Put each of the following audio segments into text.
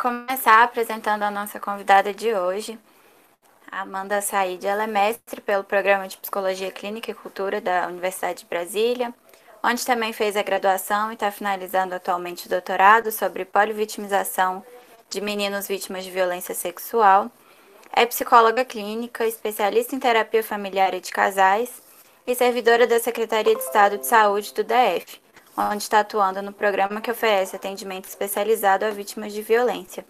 começar apresentando a nossa convidada de hoje, a Amanda Said. Ela é mestre pelo Programa de Psicologia Clínica e Cultura da Universidade de Brasília, onde também fez a graduação e está finalizando atualmente o doutorado sobre polivitimização de meninos vítimas de violência sexual. É psicóloga clínica, especialista em terapia familiar e de casais e servidora da Secretaria de Estado de Saúde do DF, onde está atuando no programa que oferece atendimento especializado a vítimas de violência.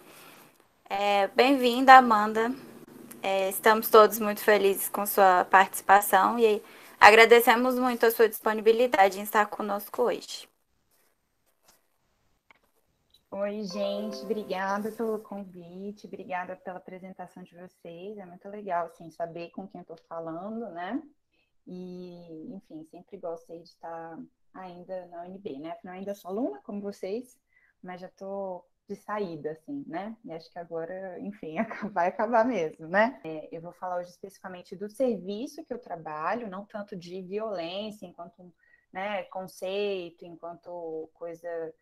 Bem-vinda, Amanda. Estamos todos muito felizes com sua participação e agradecemos muito a sua disponibilidade em estar conosco hoje. Oi, gente, obrigada pelo convite, obrigada pela apresentação de vocês. É muito legal, assim, saber com quem eu estou falando, né? E, enfim, sempre gostei de estar ainda na UNB, né? Afinal, ainda sou aluna, como vocês, mas já estou de saída, assim, né? E acho que agora, enfim, vai acabar mesmo, né? Eu vou falar hoje especificamente do serviço que eu trabalho, não tanto de violência enquanto, né, conceito, enquanto coisa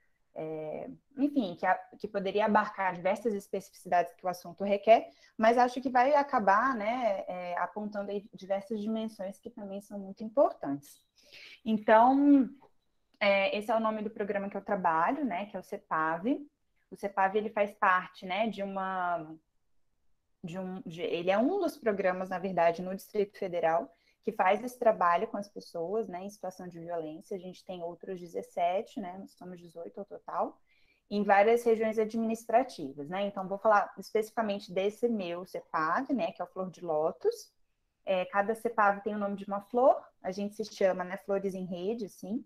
enfim, que poderia abarcar diversas especificidades que o assunto requer, mas acho que vai acabar, né, apontando aí diversas dimensões que também são muito importantes. Então, esse é o nome do programa que eu trabalho, né, que é o CEPAV. O CEPAV, ele faz parte, né, ele é um dos programas, na verdade, no Distrito Federal, que faz esse trabalho com as pessoas, né, em situação de violência. A gente tem outros 17, né, nós somos 18 ao total, em várias regiões administrativas, né? Então, vou falar especificamente desse meu CEPAV, né, que é o Flor de Lótus. Cada CEPAV tem o nome de uma flor, a gente se chama, né, Flores em Rede, assim.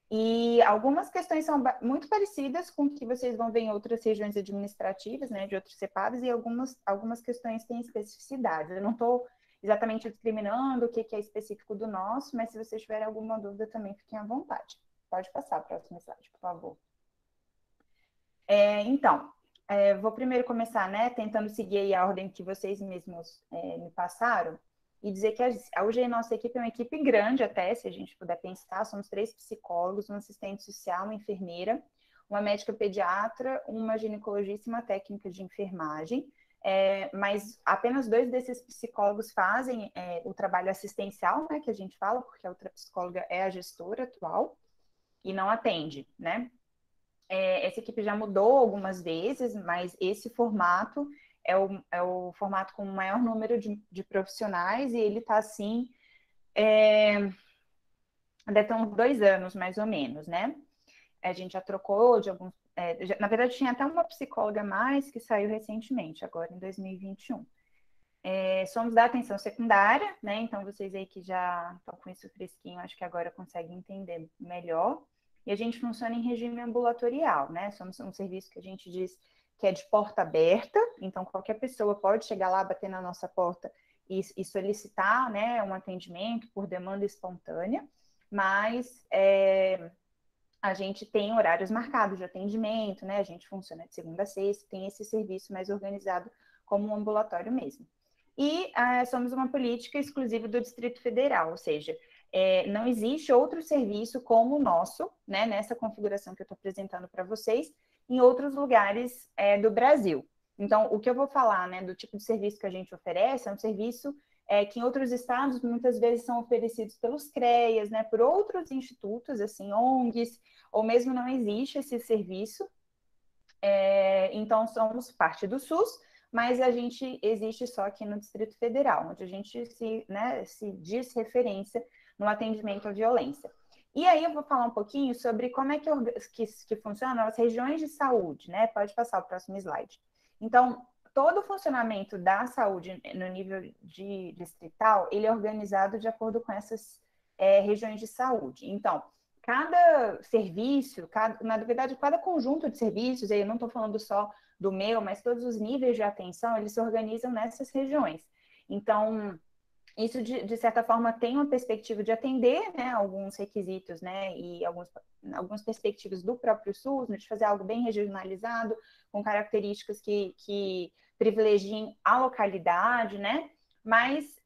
E algumas questões são muito parecidas com o que vocês vão ver em outras regiões administrativas, né, de outros CEPAVs, e algumas questões têm especificidade. Eu não estou exatamente discriminando o que é específico do nosso, mas se vocês tiverem alguma dúvida também, fiquem à vontade. Pode passar a próxima slide, por favor. Então, vou primeiro começar, né, tentando seguir a ordem que vocês mesmos me passaram, e dizer que hoje a nossa equipe é uma equipe grande até, se a gente puder pensar, somos 3 psicólogos, um assistente social, uma enfermeira, uma médica pediatra, uma ginecologista e uma técnica de enfermagem, mas apenas 2 desses psicólogos fazem o trabalho assistencial, né, que a gente fala, porque a outra psicóloga é a gestora atual e não atende, né? Essa equipe já mudou algumas vezes, mas esse formato é o formato com o maior número de profissionais, e ele está assim, deve ter uns 2 anos, mais ou menos, né? A gente já trocou de alguns. Na verdade, tinha até uma psicóloga a mais que saiu recentemente, agora em 2021. Somos da atenção secundária, né? Então, vocês aí que já estão com isso fresquinho, acho que agora conseguem entender melhor. E a gente funciona em regime ambulatorial, né? Somos um serviço que a gente diz que é de porta aberta, então qualquer pessoa pode chegar lá, bater na nossa porta e solicitar, né, um atendimento por demanda espontânea, mas a gente tem horários marcados de atendimento, né? A gente funciona de segunda a sexta, tem esse serviço mais organizado como um ambulatório mesmo. E somos uma política exclusiva do Distrito Federal, ou seja, não existe outro serviço como o nosso, né, nessa configuração que eu estou apresentando para vocês, em outros lugares do Brasil. Então, o que eu vou falar, né, do tipo de serviço que a gente oferece é um serviço que em outros estados muitas vezes são oferecidos pelos CREAS, né, por outros institutos, assim, ONGs, ou mesmo não existe esse serviço. Então, somos parte do SUS, mas a gente existe só aqui no Distrito Federal, onde a gente se diz referência no atendimento à violência. E aí eu vou falar um pouquinho sobre como é que funcionam as regiões de saúde, né? Pode passar o próximo slide. Então, todo o funcionamento da saúde no nível de distrital, ele é organizado de acordo com essas regiões de saúde. Então, cada serviço, na verdade, cada conjunto de serviços, eu não estou falando só do meu, mas todos os níveis de atenção, eles se organizam nessas regiões. Então, isso, de certa forma, tem uma perspectiva de atender, né, alguns requisitos, né, e algumas perspectivas do próprio SUS, né, de fazer algo bem regionalizado, com características que privilegiem a localidade, né, mas,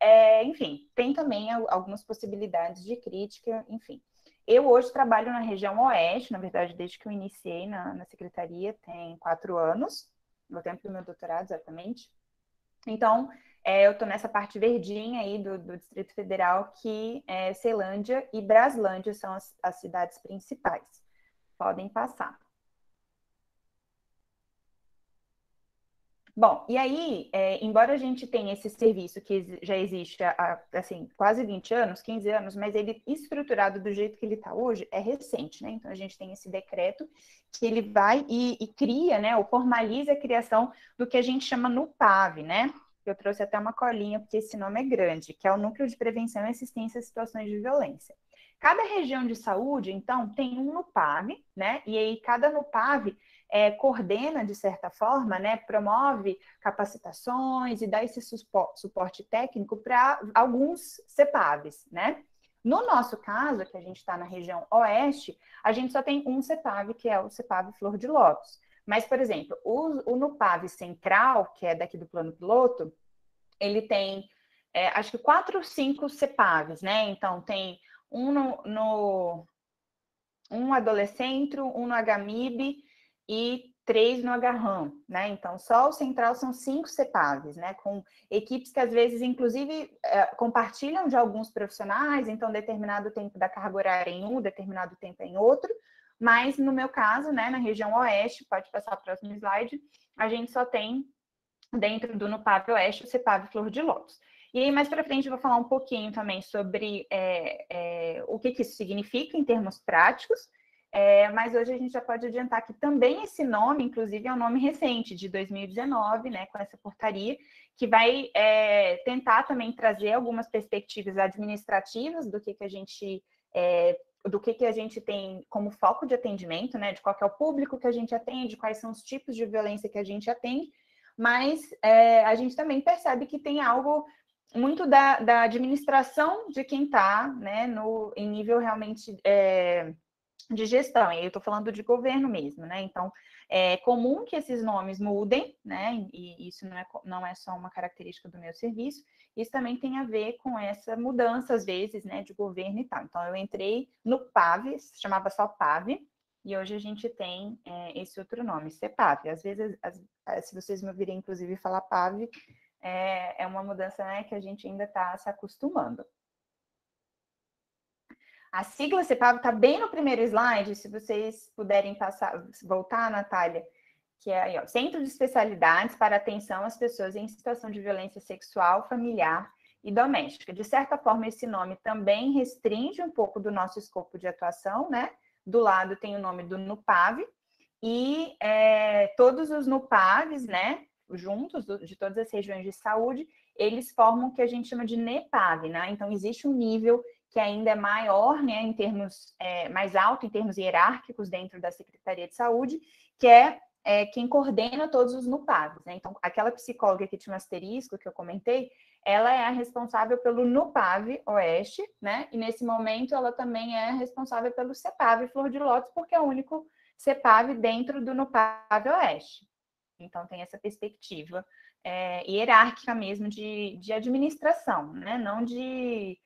enfim, tem também algumas possibilidades de crítica, enfim. Eu hoje trabalho na região oeste, na verdade, desde que eu iniciei na secretaria, tem 4 anos, no tempo do meu doutorado, exatamente. Então, eu estou nessa parte verdinha aí do Distrito Federal, que Ceilândia e Braslândia são as cidades principais. Podem passar. Bom, e aí, embora a gente tenha esse serviço que já existe há, assim, quase 20 anos, 15 anos, mas ele estruturado do jeito que ele está hoje é recente, né? Então, a gente tem esse decreto que ele vai e cria, né, ou formaliza a criação do que a gente chama NUPAV, né? Eu trouxe até uma colinha, porque esse nome é grande, que é o Núcleo de Prevenção e Assistência a Situações de Violência. Cada região de saúde, então, tem um NUPAV, né? E aí, cada NUPAV coordena, de certa forma, né, promove capacitações e dá esse suporte técnico para alguns CEPAVs, né? No nosso caso, que a gente está na região oeste, a gente só tem um CEPAV, que é o CEPAV Flor de Lótus. Mas, por exemplo, o NUPAV Central, que é daqui do Plano Piloto, ele tem, acho que 4 ou 5 CEPAVs, né? Então, tem um um adolescentro, um no HMIB e 3 no HRAM, né? Então, só o central são 5 CEPAVs, né? Com equipes que às vezes, inclusive, compartilham de alguns profissionais, então, determinado tempo da carga horária em um, determinado tempo em outro, mas no meu caso, né, na região oeste, pode passar o próximo slide, a gente só tem dentro do NUPAV Oeste, o CEPAV Flor de Lótus. E aí, mais para frente, eu vou falar um pouquinho também sobre o que isso significa em termos práticos, mas hoje a gente já pode adiantar que também esse nome, inclusive, é um nome recente, de 2019, né, com essa portaria, que vai tentar também trazer algumas perspectivas administrativas do que a gente tem como foco de atendimento, né, de qual é o público que a gente atende, quais são os tipos de violência que a gente atende, mas a gente também percebe que tem algo muito da administração de quem está, né, em nível realmente de gestão, e aí eu estou falando de governo mesmo, né? Então, é comum que esses nomes mudem, né? E isso não é só uma característica do meu serviço, isso também tem a ver com essa mudança, às vezes, né, de governo e tal. Então, eu entrei no PAV, se chamava só PAV, e hoje a gente tem esse outro nome, CEPAV. Às vezes, se vocês me ouvirem, inclusive, falar PAV, é uma mudança, né, que a gente ainda está se acostumando. A sigla CEPAV está bem no primeiro slide, se vocês puderem voltar, Natália, que é aí, ó, Centro de Especialidades para Atenção às Pessoas em Situação de Violência Sexual, Familiar e Doméstica. De certa forma, esse nome também restringe um pouco do nosso escopo de atuação, né? Do lado tem o nome do NUPAV, e todos os NUPAVs, né, juntos, de todas as regiões de saúde, eles formam o que a gente chama de NEPAV, né? Então, existe um nível que ainda é maior, né, em termos mais alto, em termos hierárquicos dentro da Secretaria de Saúde, que quem coordena todos os NUPAVs, né? Então, aquela psicóloga que tinha um asterisco que eu comentei, ela é a responsável pelo NUPAV Oeste, né? E nesse momento ela também é responsável pelo CEPAV Flor de Lótus, porque é o único CEPAV dentro do NUPAV Oeste. Então, tem essa perspectiva hierárquica mesmo de administração, né? Não de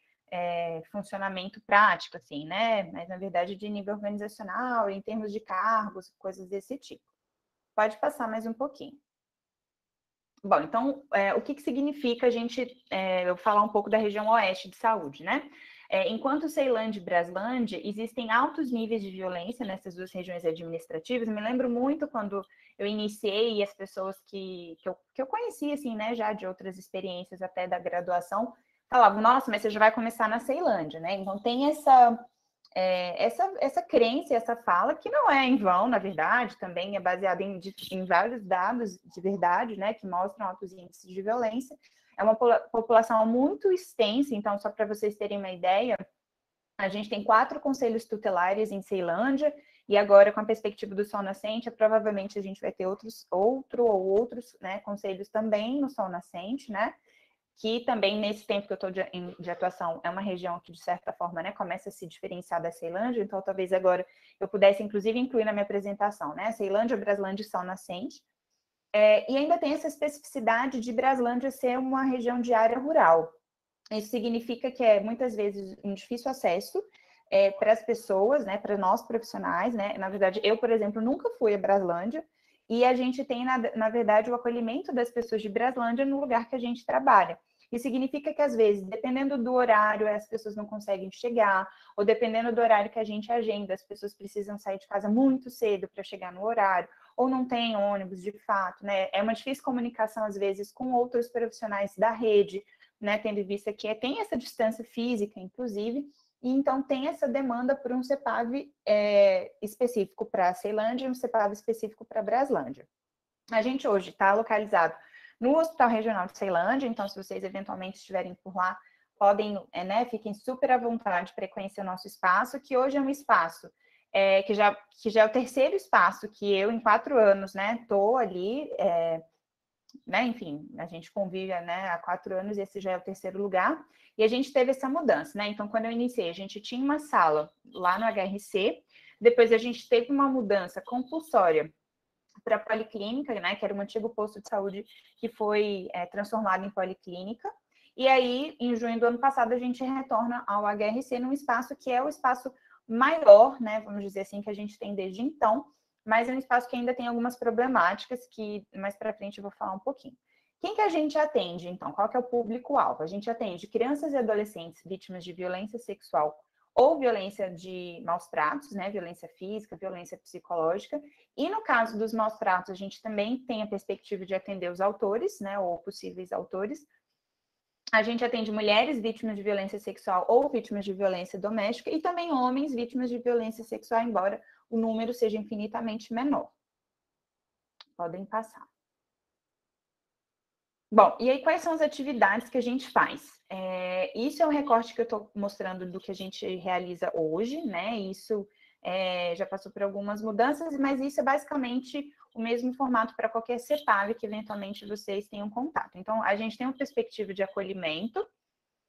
funcionamento prático, assim, né? Mas, na verdade, de nível organizacional, em termos de cargos, coisas desse tipo. Pode passar mais um pouquinho. Bom, então, o que significa a gente eu falar um pouco da região oeste de saúde, né? Enquanto Ceilândia e Braslândia, existem altos níveis de violência nessas duas regiões administrativas. Me lembro muito quando eu iniciei e as pessoas que eu conheci, assim, né, já de outras experiências até da graduação, falavam, nossa, mas você já vai começar na Ceilândia, né? Então, tem essa crença, essa fala, que não é em vão, na verdade, também é baseada em vários dados de verdade, né, que mostram altos índices de violência. É uma população muito extensa, então, só para vocês terem uma ideia, a gente tem 4 conselhos tutelares em Ceilândia, e agora, com a perspectiva do Sol Nascente, provavelmente a gente vai ter outros, né, conselhos também no Sol Nascente, né, que também, nesse tempo que eu estou de atuação, é uma região que, de certa forma, né, começa a se diferenciar da Ceilândia, então talvez agora eu pudesse, inclusive, incluir na minha apresentação, né, Ceilândia, Braslândia e Sol Nascente. E ainda tem essa especificidade de Braslândia ser uma região de área rural. Isso significa que é, muitas vezes, um difícil acesso para as pessoas, né, para nós profissionais, né, na verdade, eu, por exemplo, nunca fui a Braslândia, e a gente tem, na verdade, o acolhimento das pessoas de Braslândia no lugar que a gente trabalha. Isso significa que, às vezes, dependendo do horário, as pessoas não conseguem chegar, ou dependendo do horário que a gente agenda, as pessoas precisam sair de casa muito cedo para chegar no horário, ou não tem ônibus de fato, né? É uma difícil comunicação, às vezes, com outros profissionais da rede, né? Tendo em vista que tem essa distância física, inclusive, e então tem essa demanda por um CEPAV específico para Ceilândia e um CEPAV específico para Braslândia. A gente hoje está localizado no Hospital Regional de Ceilândia, então se vocês eventualmente estiverem por lá, podem, né, fiquem super à vontade para conhecer o nosso espaço, que hoje é um espaço que já é o terceiro espaço que eu, em 4 anos, né, estou ali, né, enfim, a gente convive, né, há 4 anos e esse já é o terceiro lugar, e a gente teve essa mudança, né, então quando eu iniciei, a gente tinha uma sala lá no HRC, depois a gente teve uma mudança compulsória para a policlínica, né, que era um antigo posto de saúde que foi transformado em policlínica. E aí, em junho do ano passado, a gente retorna ao HRC num espaço que é o espaço maior, né, vamos dizer assim, que a gente tem desde então, mas é um espaço que ainda tem algumas problemáticas que mais para frente eu vou falar um pouquinho. Quem que a gente atende, então? Qual que é o público-alvo? A gente atende crianças e adolescentes vítimas de violência sexual ou violência de maus tratos, né, violência física, violência psicológica, e no caso dos maus tratos, a gente também tem a perspectiva de atender os autores, né, ou possíveis autores. A gente atende mulheres vítimas de violência sexual ou vítimas de violência doméstica, e também homens vítimas de violência sexual, embora o número seja infinitamente menor. Podem passar. Bom, e aí quais são as atividades que a gente faz? Isso é um recorte que eu estou mostrando do que a gente realiza hoje, né? Isso já passou por algumas mudanças, mas isso é basicamente o mesmo formato para qualquer CEPAV que eventualmente vocês tenham contato. Então, a gente tem uma perspectiva de acolhimento,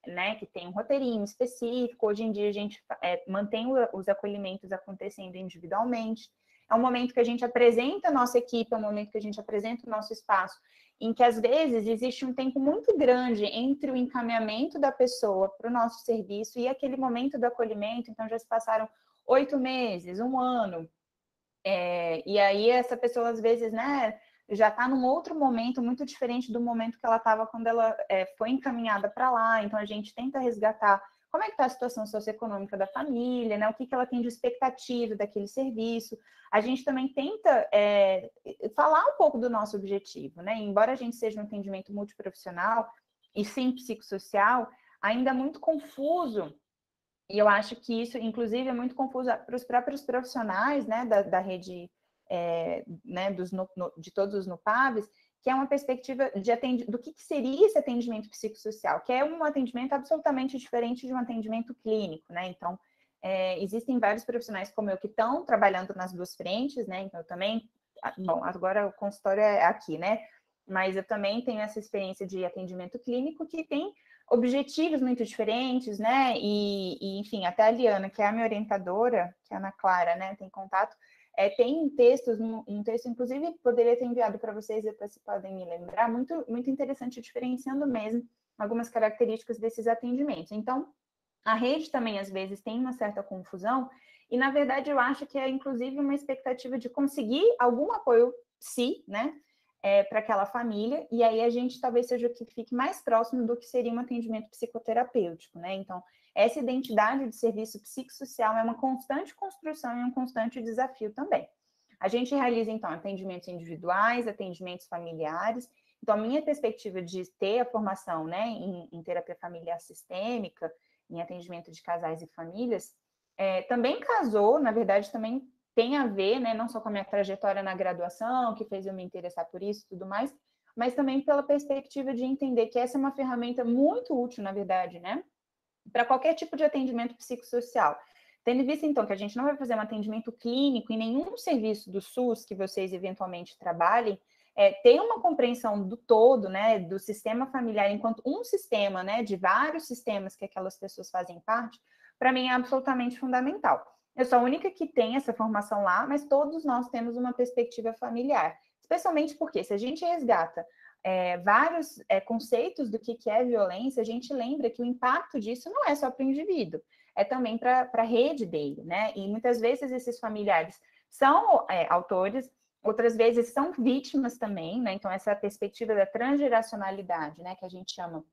né? Que tem um roteirinho específico. Hoje em dia a gente mantém os acolhimentos acontecendo individualmente. É um momento que a gente apresenta a nossa equipe, é um momento que a gente apresenta o nosso espaço, em que, às vezes, existe um tempo muito grande entre o encaminhamento da pessoa para o nosso serviço e aquele momento do acolhimento. Então, já se passaram 8 meses, 1 ano. E aí, essa pessoa, às vezes, né, já está num outro momento muito diferente do momento que ela estava quando ela foi encaminhada para lá. Então, a gente tenta resgatar como é que está a situação socioeconômica da família, né? O que ela tem de expectativa daquele serviço. A gente também tenta falar um pouco do nosso objetivo, né? Embora a gente seja um atendimento multiprofissional e sim psicossocial, ainda é muito confuso, e eu acho que isso, inclusive, é muito confuso para os próprios profissionais, né, da rede, né, de todos os NUPAVs, que é uma perspectiva do que seria esse atendimento psicossocial, que é um atendimento absolutamente diferente de um atendimento clínico, né? Então, existem vários profissionais como eu que estão trabalhando nas duas frentes, né? Então, eu também, bom, agora o consultório é aqui, né? Mas eu também tenho essa experiência de atendimento clínico que tem objetivos muito diferentes, né? Enfim, até a Liana, que é a minha orientadora, que é a Ana Clara, né? Tem contato. Tem textos, um texto, inclusive, poderia ter enviado para vocês, depois se podem me lembrar, muito, muito interessante, diferenciando mesmo algumas características desses atendimentos. Então, a rede também, às vezes, tem uma certa confusão, e, na verdade, eu acho que é, inclusive, uma expectativa de conseguir algum apoio, sim, né? Para aquela família, e aí a gente talvez seja o que fique mais próximo do que seria um atendimento psicoterapêutico, né? Então, essa identidade de serviço psicossocial é uma constante construção e um constante desafio também. A gente realiza, então, atendimentos individuais, atendimentos familiares. Então, a minha perspectiva de ter a formação, né, em terapia familiar sistêmica, em atendimento de casais e famílias, também casou, na verdade, também tem a ver, né, não só com a minha trajetória na graduação, que fez eu me interessar por isso e tudo mais, mas também pela perspectiva de entender que essa é uma ferramenta muito útil, na verdade, né, para qualquer tipo de atendimento psicossocial. Tendo em vista, então, que a gente não vai fazer um atendimento clínico em nenhum serviço do SUS que vocês eventualmente trabalhem, ter uma compreensão do todo, né, do sistema familiar enquanto um sistema, né, de vários sistemas que aquelas pessoas fazem parte, para mim é absolutamente fundamental. Eu sou a única que tem essa formação lá, mas todos nós temos uma perspectiva familiar, especialmente porque se a gente resgata vários conceitos do que é violência, a gente lembra que o impacto disso não é só para o indivíduo, é também para a rede dele, né? E muitas vezes esses familiares são autores, outras vezes são vítimas também, né? Então, essa perspectiva da transgeracionalidade, né, que a gente chama,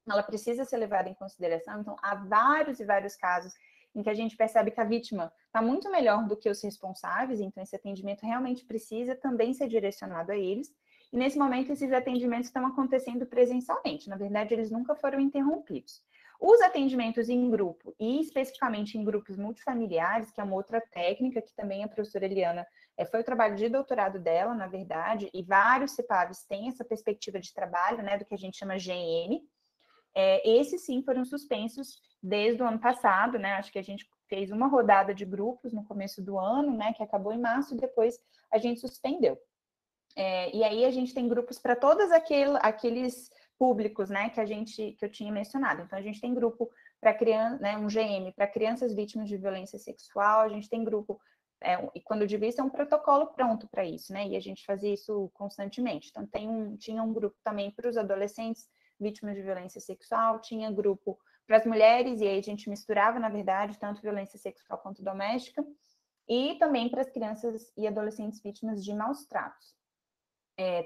ela precisa ser levada em consideração. Então, há vários e vários casos em que a gente percebe que a vítima está muito melhor do que os responsáveis, então esse atendimento realmente precisa também ser direcionado a eles. E nesse momento, esses atendimentos estão acontecendo presencialmente, na verdade, eles nunca foram interrompidos. Os atendimentos em grupo, e especificamente em grupos multifamiliares, que é uma outra técnica que também a professora Eliana foi o trabalho de doutorado dela, na verdade, e vários CEPAVs têm essa perspectiva de trabalho, né, do que a gente chama GM. Esses sim foram suspensos desde o ano passado, né? Acho que a gente fez uma rodada de grupos no começo do ano, né? Que acabou em março, e depois a gente suspendeu. E aí a gente tem grupos para todos aqueles públicos, né? Que eu tinha mencionado. Então a gente tem grupo para criança, né? Um GM para crianças vítimas de violência sexual. A gente tem grupo e quando eu digo isso, é um protocolo pronto para isso, né? E a gente fazia isso constantemente. Então, tinha um grupo também para os adolescentes vítimas de violência sexual, tinha grupo para as mulheres, e aí a gente misturava, na verdade, tanto violência sexual quanto doméstica, e também para as crianças e adolescentes vítimas de maus tratos.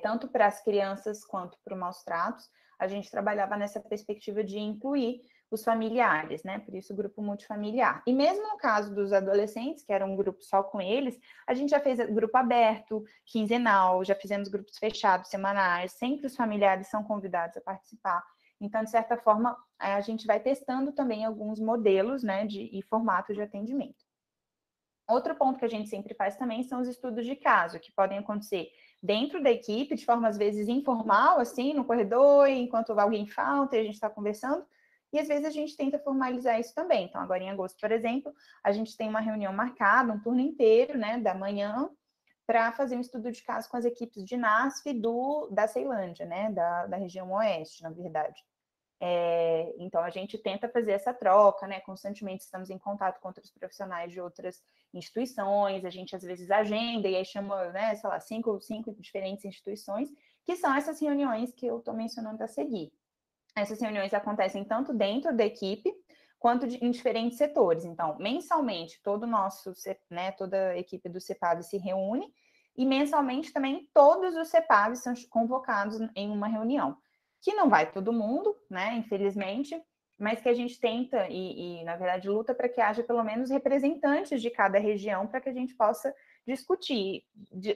Tanto para as crianças quanto para os maus tratos, a gente trabalhava nessa perspectiva de incluir os familiares, né? Por isso, o grupo multifamiliar. E mesmo no caso dos adolescentes, que era um grupo só com eles, a gente já fez grupo aberto, quinzenal, já fizemos grupos fechados, semanais, sempre os familiares são convidados a participar. Então, de certa forma, a gente vai testando também alguns modelos, né, e formatos de atendimento. Outro ponto que a gente sempre faz também são os estudos de caso, que podem acontecer dentro da equipe, de forma às vezes informal, assim, no corredor, enquanto alguém falta e a gente está conversando, e às vezes a gente tenta formalizar isso também. Então, agora em agosto, por exemplo, a gente tem uma reunião marcada, um turno inteiro, né, da manhã, para fazer um estudo de caso com as equipes de NASF da Ceilândia, né, da região oeste, na verdade. Então, a gente tenta fazer essa troca, né? Constantemente estamos em contato com outros profissionais de outras instituições, a gente às vezes agenda e aí chama, né, sei lá, cinco diferentes instituições, que são essas reuniões que eu estou mencionando a seguir. Essas reuniões acontecem tanto dentro da equipe, quanto em diferentes setores. Então, mensalmente, toda a equipe do CEPAV se reúne, e mensalmente também todos os CEPAVs são convocados em uma reunião, que não vai todo mundo, né, infelizmente, mas que a gente tenta na verdade, luta para que haja pelo menos representantes de cada região para que a gente possa discutir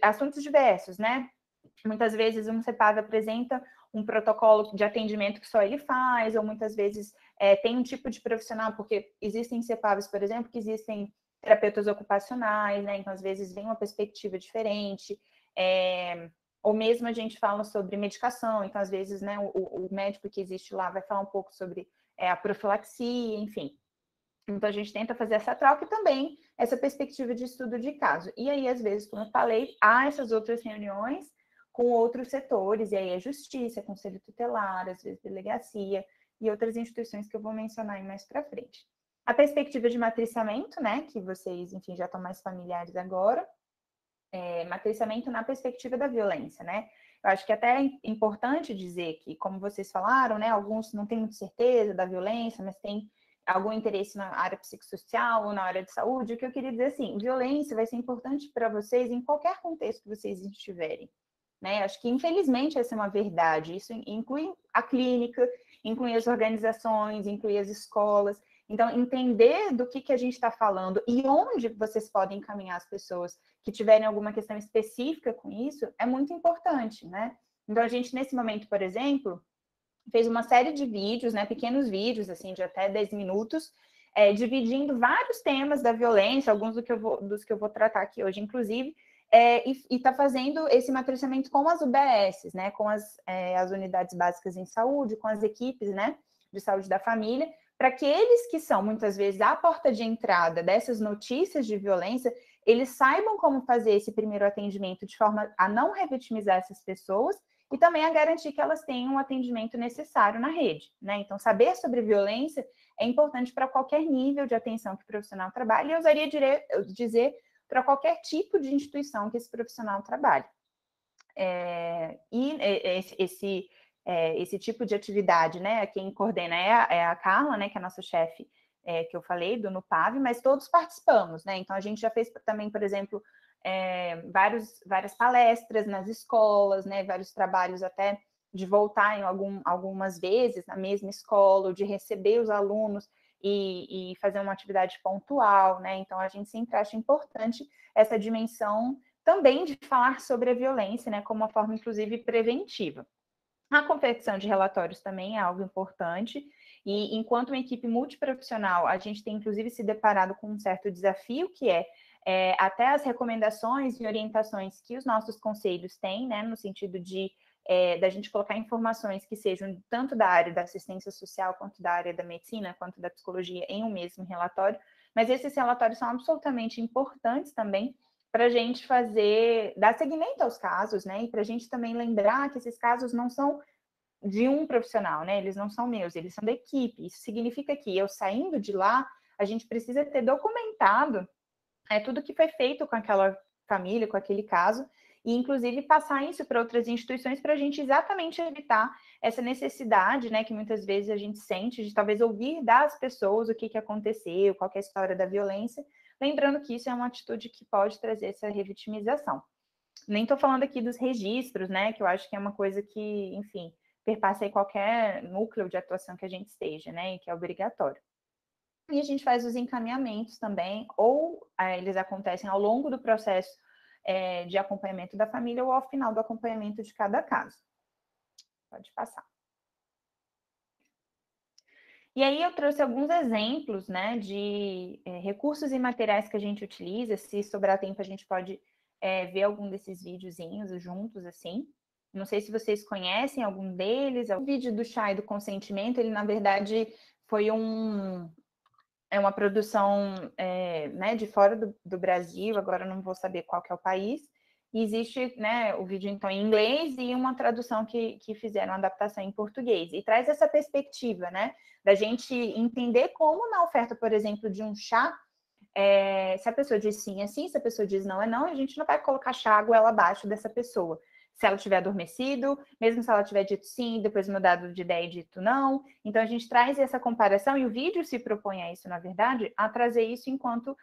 assuntos diversos, né? Muitas vezes um CEPAV apresenta um protocolo de atendimento que só ele faz, ou muitas vezes tem um tipo de profissional, porque existem CEPAVs, por exemplo, que existem terapeutas ocupacionais, né? Então, às vezes, vem uma perspectiva diferente, ou mesmo a gente fala sobre medicação, então, às vezes, né, o médico que existe lá vai falar um pouco sobre a profilaxia, enfim. Então, a gente tenta fazer essa troca e também essa perspectiva de estudo de caso. E aí, às vezes, como eu falei, há essas outras reuniões com outros setores, e aí a justiça, conselho tutelar, às vezes delegacia, e outras instituições que eu vou mencionar aí mais para frente. A perspectiva de matriciamento, né, que vocês, enfim, já estão mais familiares agora, matriciamento na perspectiva da violência, né? Eu acho que até é importante dizer que, como vocês falaram, né, alguns não têm muita certeza da violência, mas têm algum interesse na área psicossocial ou na área de saúde. O que eu queria dizer assim, violência vai ser importante para vocês em qualquer contexto que vocês estiverem. Né? Acho que, infelizmente, essa é uma verdade. Isso inclui a clínica, inclui as organizações, inclui as escolas. Então, entender do que a gente está falando e onde vocês podem encaminhar as pessoas que tiverem alguma questão específica com isso é muito importante, né? Então, a gente, nesse momento, por exemplo, fez uma série de vídeos, né, pequenos vídeos, assim, de até 10 minutos, dividindo vários temas da violência, alguns dos que eu vou tratar aqui hoje, inclusive, e está fazendo esse matriciamento com as UBSs, né, com as unidades básicas em saúde, com as equipes, né, de saúde da família, para que eles que são, muitas vezes, a porta de entrada dessas notícias de violência, eles saibam como fazer esse primeiro atendimento de forma a não revitimizar essas pessoas e também a garantir que elas tenham o atendimento necessário na rede, né? Então, saber sobre violência é importante para qualquer nível de atenção que o profissional trabalha, e eu usaria dizer para qualquer tipo de instituição que esse profissional trabalhe. Esse tipo de atividade, né, quem coordena é a Carla, né, que é a nossa chefe, que eu falei, do NUPAV, mas todos participamos, né, então a gente já fez também, por exemplo, várias palestras nas escolas, né, vários trabalhos até de voltar em algumas vezes na mesma escola, ou de receber os alunos e fazer uma atividade pontual, né? Então, a gente sempre acha importante essa dimensão também de falar sobre a violência, né, como uma forma, inclusive, preventiva. A confecção de relatórios também é algo importante, e enquanto uma equipe multiprofissional, a gente tem, inclusive, se deparado com um certo desafio, que até as recomendações e orientações que os nossos conselhos têm, né, no sentido da gente colocar informações que sejam tanto da área da assistência social, quanto da área da medicina, quanto da psicologia em um mesmo relatório, mas esses relatórios são absolutamente importantes também para a gente dar seguimento aos casos, né, e para a gente também lembrar que esses casos não são de um profissional, né, eles não são meus, eles são da equipe. Isso significa que eu saindo de lá, a gente precisa ter documentado tudo que foi feito com aquela família, com aquele caso, e inclusive passar isso para outras instituições para a gente exatamente evitar essa necessidade, né, que muitas vezes a gente sente de talvez ouvir das pessoas o que aconteceu, qual que é a história da violência, lembrando que isso é uma atitude que pode trazer essa revitimização. Nem estou falando aqui dos registros, né, que eu acho que é uma coisa que, enfim, perpassa aí qualquer núcleo de atuação que a gente esteja, né, e que é obrigatório. E a gente faz os encaminhamentos também, ou eles acontecem ao longo do processo de acompanhamento da família ou ao final do acompanhamento de cada caso. Pode passar. E aí eu trouxe alguns exemplos, né, de recursos e materiais que a gente utiliza. Se sobrar tempo, a gente pode ver algum desses videozinhos juntos, assim. Não sei se vocês conhecem algum deles. O vídeo do chá e do consentimento, ele, na verdade, foi uma produção né, de fora do Brasil, agora não vou saber qual que é o país. E existe, né, o vídeo, então, em inglês e uma tradução que fizeram, uma adaptação em português. E traz essa perspectiva, né, da gente entender como na oferta, por exemplo, de um chá, se a pessoa diz sim, é sim, se a pessoa diz não, é não, a gente não vai colocar chá goela abaixo dessa pessoa. Se ela tiver adormecido, mesmo se ela tiver dito sim, depois mudado de ideia e dito não. Então, a gente traz essa comparação, e o vídeo se propõe a isso, na verdade, a trazer isso enquanto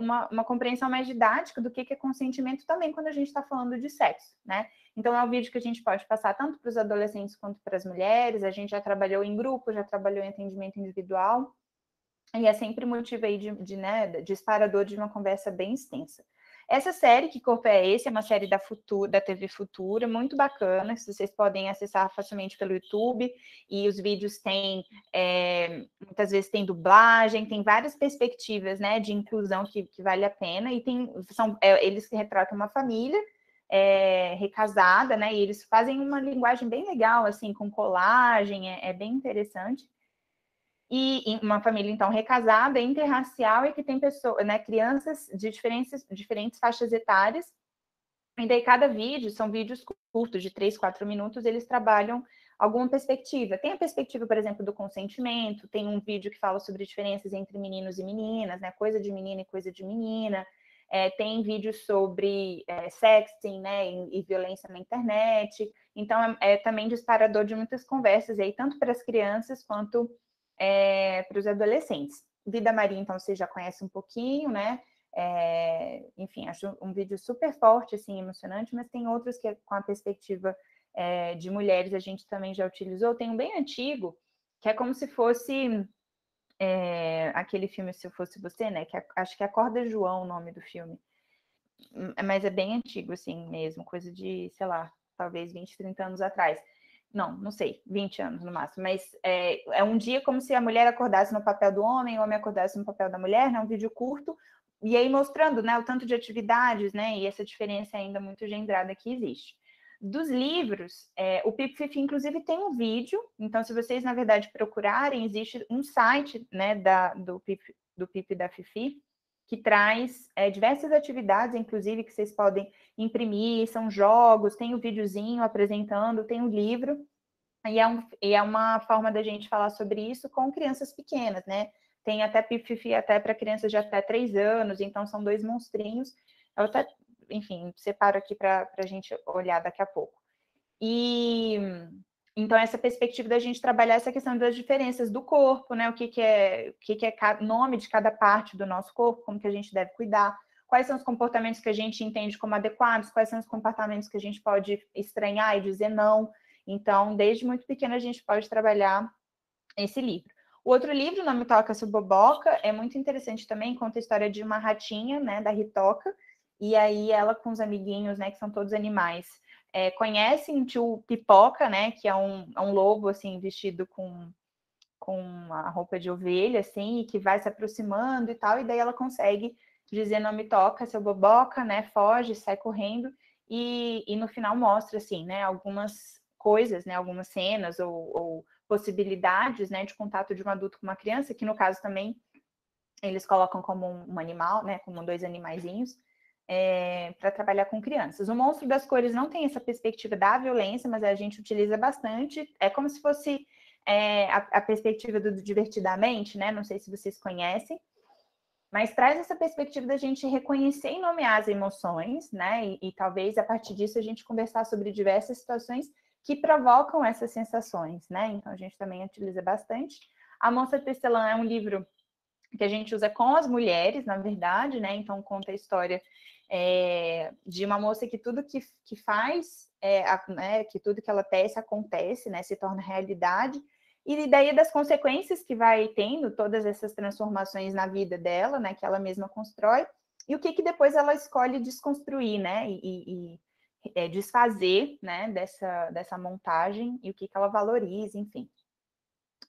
uma compreensão mais didática do que é consentimento também quando a gente está falando de sexo, né? Então, é um vídeo que a gente pode passar tanto para os adolescentes quanto para as mulheres. A gente já trabalhou em grupo, já trabalhou em atendimento individual, e é sempre motivo aí de disparador de uma conversa bem extensa. Essa série, Que Corpo é Esse? É uma série da TV Futura, muito bacana, que vocês podem acessar facilmente pelo YouTube, e os vídeos têm, muitas vezes tem dublagem, tem várias perspectivas, né, de inclusão que vale a pena, e eles retratam uma família recasada, né, e eles fazem uma linguagem bem legal, assim, com colagem, é bem interessante. E uma família, então, recasada, interracial, e que tem pessoas, né, crianças de diferentes faixas etárias. E daí cada vídeo, são vídeos curtos, de 3, 4 minutos, eles trabalham alguma perspectiva. Tem a perspectiva, por exemplo, do consentimento, tem um vídeo que fala sobre diferenças entre meninos e meninas, né, coisa de menina e coisa de menina. Tem vídeos sobre sexting, né, e violência na internet. Então, é também disparador de muitas conversas aí, tanto para as crianças quanto para os adolescentes. Vida Maria, então, você já conhece um pouquinho, né? Enfim, acho um vídeo super forte, assim, emocionante, mas tem outros que, com a perspectiva de mulheres, a gente também já utilizou. Tem um bem antigo, que é como se fosse aquele filme Se Eu Fosse Você, né? Acho que é Acorda João o nome do filme. Mas é bem antigo, assim, mesmo, coisa de, sei lá, talvez 20, 30 anos atrás. Não sei, 20 anos no máximo, mas é um dia como se a mulher acordasse no papel do homem, o homem acordasse no papel da mulher, né? Um vídeo curto, e aí mostrando, né, o tanto de atividades, né, e essa diferença ainda muito gendrada que existe. Dos livros, o Pip Fifi, inclusive, tem um vídeo, então, se vocês, na verdade, procurarem, existe um site, né, do Pip da Fifi, que traz diversas atividades, inclusive, que vocês podem imprimir, são jogos, tem o videozinho apresentando, tem o livro, e é uma forma da gente falar sobre isso com crianças pequenas, né? Tem até Pip-Fifi até para crianças de até 3 anos, então são 2 monstrinhos. Eu até, enfim, separo aqui para a gente olhar daqui a pouco. E então essa perspectiva da gente trabalhar essa questão das diferenças do corpo, né? O que é nome de cada parte do nosso corpo, como que a gente deve cuidar, quais são os comportamentos que a gente entende como adequados, quais são os comportamentos que a gente pode estranhar e dizer não. Então, desde muito pequena, a gente pode trabalhar esse livro. O outro livro, Não Me Toca, Seu Boboca, é muito interessante também, conta a história de uma ratinha, né, da Ritoca, e aí ela com os amiguinhos, né, que são todos animais, conhecem o tio Pipoca, né, que é um lobo, assim, vestido com a roupa de ovelha, assim, e que vai se aproximando e tal, e daí ela consegue dizer não me toca, seu boboca, né, foge, sai correndo, e no final mostra, assim, né, algumas coisas, né, algumas cenas ou possibilidades, né, de contato de um adulto com uma criança, que no caso também eles colocam como um animal, né, como dois animaizinhos, para trabalhar com crianças. O Monstro das Cores não tem essa perspectiva da violência, mas a gente utiliza bastante. É como se fosse a perspectiva do Divertidamente, né? Não sei se vocês conhecem, mas traz essa perspectiva da gente reconhecer e nomear as emoções, né? E talvez a partir disso a gente conversar sobre diversas situações que provocam essas sensações, né? Então a gente também utiliza bastante. A Moça Tecelã é um livro que a gente usa com as mulheres, na verdade, né? Então conta a história de uma moça que tudo que faz, né, que tudo que ela tece acontece, né? Se torna realidade. E daí das consequências que vai tendo todas essas transformações na vida dela, né? Que ela mesma constrói, e o que depois ela escolhe desconstruir, né? E desfazer, né? Dessa montagem e o que ela valoriza, enfim.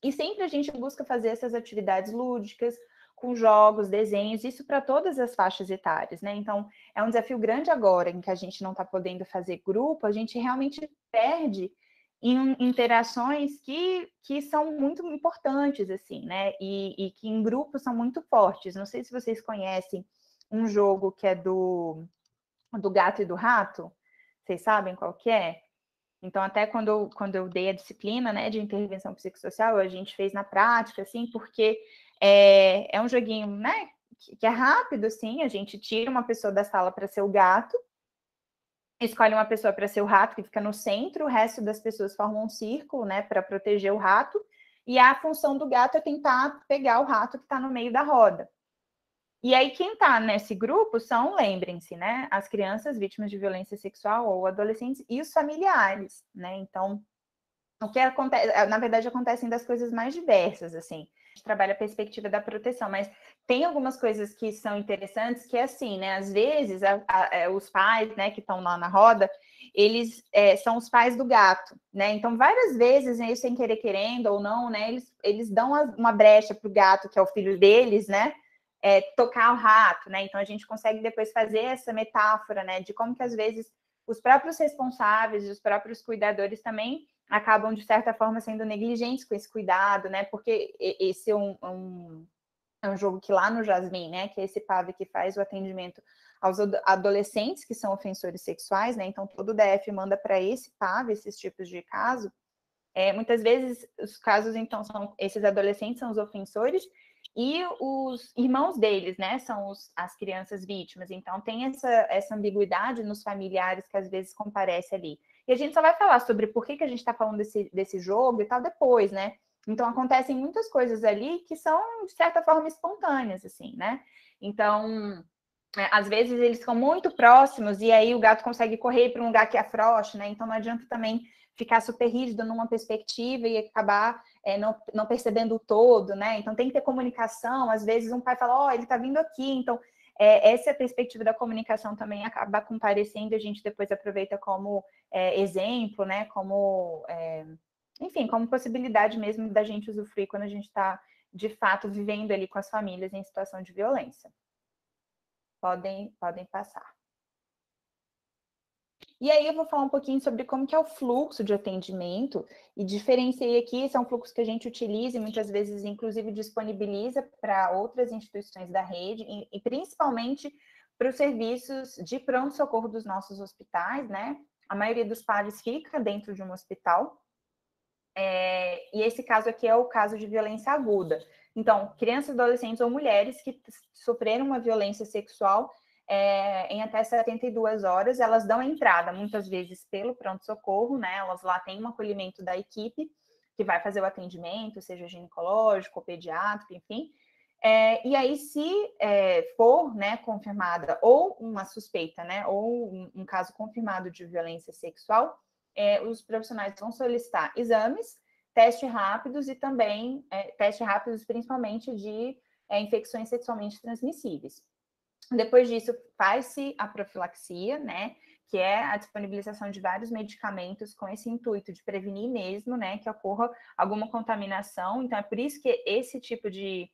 E sempre a gente busca fazer essas atividades lúdicas, com jogos, desenhos, isso para todas as faixas etárias, né? Então, é um desafio grande agora, em que a gente não está podendo fazer grupo, a gente realmente perde em interações que são muito importantes, assim, né? E que em grupo são muito fortes. Não sei se vocês conhecem um jogo que é do Gato e do Rato, vocês sabem qual que é? Então, até quando eu dei a disciplina, né, de intervenção psicossocial, a gente fez na prática, assim, porque é um joguinho, né, que é rápido, assim, a gente tira uma pessoa da sala para ser o gato, escolhe uma pessoa para ser o rato, que fica no centro, o resto das pessoas formam um círculo, né, para proteger o rato, e a função do gato é tentar pegar o rato que está no meio da roda. E aí, quem está nesse grupo são, lembrem-se, né, as crianças vítimas de violência sexual ou adolescentes e os familiares, né? Então, o que acontece, na verdade, acontecem das coisas mais diversas, assim. A gente trabalha a perspectiva da proteção, mas tem algumas coisas que são interessantes, que é assim, né? Às vezes, os pais, né, que estão lá na roda, eles são os pais do gato, né? Então, várias vezes, né, sem querer querendo ou não, né, eles dão uma brecha para o gato, que é o filho deles, né? Tocar o rato, né? Então a gente consegue depois fazer essa metáfora, né? De como que às vezes os próprios responsáveis, os próprios cuidadores também acabam de certa forma sendo negligentes com esse cuidado, né? Porque esse é um jogo que lá no Jasmim, né? Que é esse PAV que faz o atendimento aos adolescentes que são ofensores sexuais, né? Então todo o DF manda para esse PAV esses tipos de caso. Muitas vezes os casos então são esses adolescentes são os ofensores e os irmãos deles, né, são as crianças vítimas. Então, tem essa ambiguidade nos familiares que às vezes comparece ali. E a gente só vai falar sobre por que a gente está falando desse jogo e tal depois, né? Então, acontecem muitas coisas ali que são, de certa forma, espontâneas, assim, né? Então, às vezes eles ficam muito próximos e aí o gato consegue correr para um lugar que afrouxa, né? Então, não adianta também ficar super rígido numa perspectiva e acabar não percebendo o todo, né? Então tem que ter comunicação. Às vezes um pai fala, ele está vindo aqui. Então essa perspectiva da comunicação também acaba comparecendo. A gente depois aproveita como exemplo, né? Como enfim, como possibilidade mesmo da gente usufruir quando a gente está de fato vivendo ali com as famílias em situação de violência. Podem passar. E aí eu vou falar um pouquinho sobre como que é o fluxo de atendimento e diferenciei aqui, esse é um fluxo que a gente utiliza e muitas vezes, inclusive, disponibiliza para outras instituições da rede e principalmente para os serviços de pronto-socorro dos nossos hospitais, né? A maioria dos pares fica dentro de um hospital. E esse caso aqui é o caso de violência aguda. Então, crianças, adolescentes ou mulheres que sofreram uma violência sexual em até 72 horas, elas dão entrada, muitas vezes, pelo pronto-socorro, né? Elas lá têm um acolhimento da equipe, que vai fazer o atendimento, seja ginecológico, pediátrico, enfim. E aí, se for, né, confirmada ou uma suspeita, né, ou um caso confirmado de violência sexual, os profissionais vão solicitar exames, testes rápidos e também testes rápidos, principalmente de infecções sexualmente transmissíveis. Depois disso, faz-se a profilaxia, né, que é a disponibilização de vários medicamentos com esse intuito de prevenir mesmo, né, que ocorra alguma contaminação. Então, é por isso que esse tipo de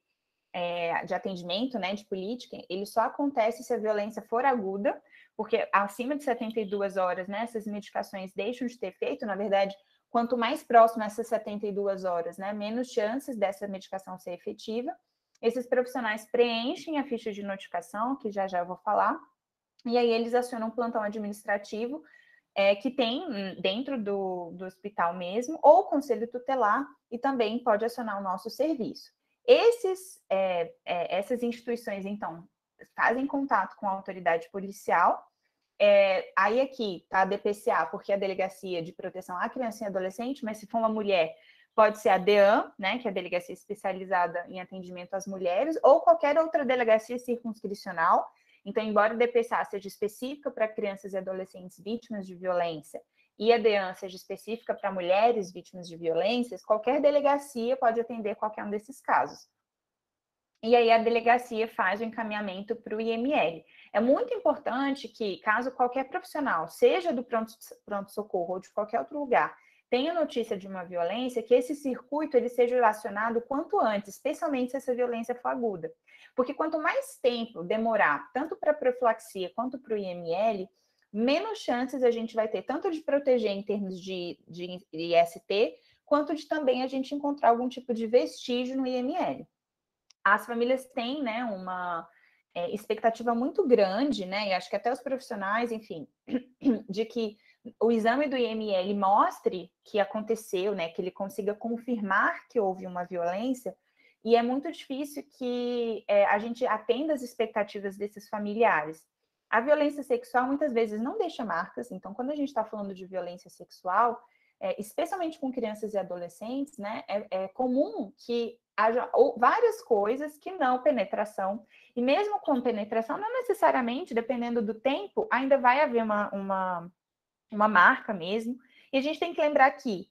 atendimento, né, de política, ele só acontece se a violência for aguda, porque acima de 72 horas, né, essas medicações deixam de ter efeito. Na verdade, quanto mais próximo a essas 72 horas, né, menos chances dessa medicação ser efetiva. Esses profissionais preenchem a ficha de notificação, que já eu vou falar, e aí eles acionam um plantão administrativo que tem dentro do hospital mesmo, ou conselho tutelar, e também pode acionar o nosso serviço. Essas instituições, então, fazem contato com a autoridade policial. Aí aqui está a DPCA, porque é a Delegacia de Proteção à Criança e Adolescente, mas se for uma mulher, pode ser a DEAM, né, que é a Delegacia Especializada em Atendimento às Mulheres, ou qualquer outra delegacia circunscricional. Então, embora a DPCA seja específica para crianças e adolescentes vítimas de violência e a DEAN seja específica para mulheres vítimas de violências, qualquer delegacia pode atender qualquer um desses casos. E aí a delegacia faz o encaminhamento para o IML. É muito importante que, caso qualquer profissional, seja do pronto-socorro ou de qualquer outro lugar, tenha notícia de uma violência, que esse circuito ele seja acionado quanto antes, especialmente se essa violência for aguda. Porque quanto mais tempo demorar, tanto para a profilaxia quanto para o IML, menos chances a gente vai ter, tanto de proteger em termos de IST, quanto de também a gente encontrar algum tipo de vestígio no IML. As famílias têm, né, uma expectativa muito grande, né, e acho que até os profissionais, enfim, de que o exame do IML mostre que aconteceu, né, que ele consiga confirmar que houve uma violência, e é muito difícil que a gente atenda as expectativas desses familiares. A violência sexual muitas vezes não deixa marcas, então quando a gente está falando de violência sexual, especialmente com crianças e adolescentes, né, é comum que haja várias coisas que não penetração, e mesmo com penetração, não necessariamente, dependendo do tempo, ainda vai haver uma marca mesmo, e a gente tem que lembrar que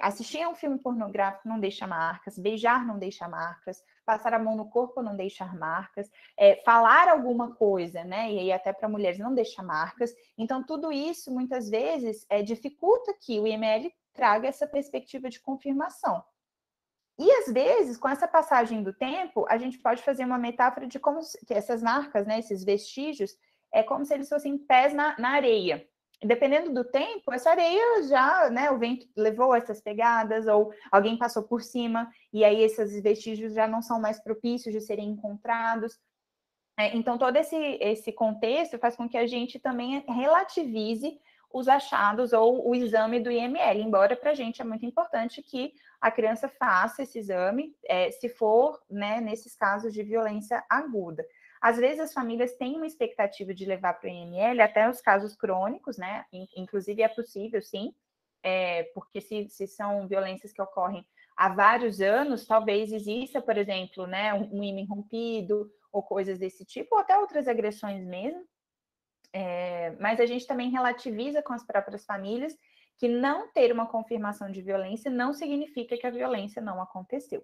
assistir a um filme pornográfico não deixa marcas, beijar não deixa marcas, passar a mão no corpo não deixa marcas, falar alguma coisa, né? E aí até para mulheres não deixa marcas. Então, tudo isso, muitas vezes, dificulta que o IML traga essa perspectiva de confirmação. E, às vezes, com essa passagem do tempo, a gente pode fazer uma metáfora de como que essas marcas, né, esses vestígios, é como se eles fossem pés na areia. Dependendo do tempo, essa areia já, né, o vento levou essas pegadas, ou alguém passou por cima, e aí esses vestígios já não são mais propícios de serem encontrados. Então, todo esse contexto faz com que a gente também relativize os achados ou o exame do IML, embora para a gente é muito importante que a criança faça esse exame, se for, né, nesses casos de violência aguda. Às vezes as famílias têm uma expectativa de levar para o IML até os casos crônicos, né? Inclusive é possível, sim, porque se são violências que ocorrem há vários anos, talvez exista, por exemplo, né, um ímã rompido ou coisas desse tipo, ou até outras agressões mesmo. Mas a gente também relativiza com as próprias famílias que não ter uma confirmação de violência não significa que a violência não aconteceu.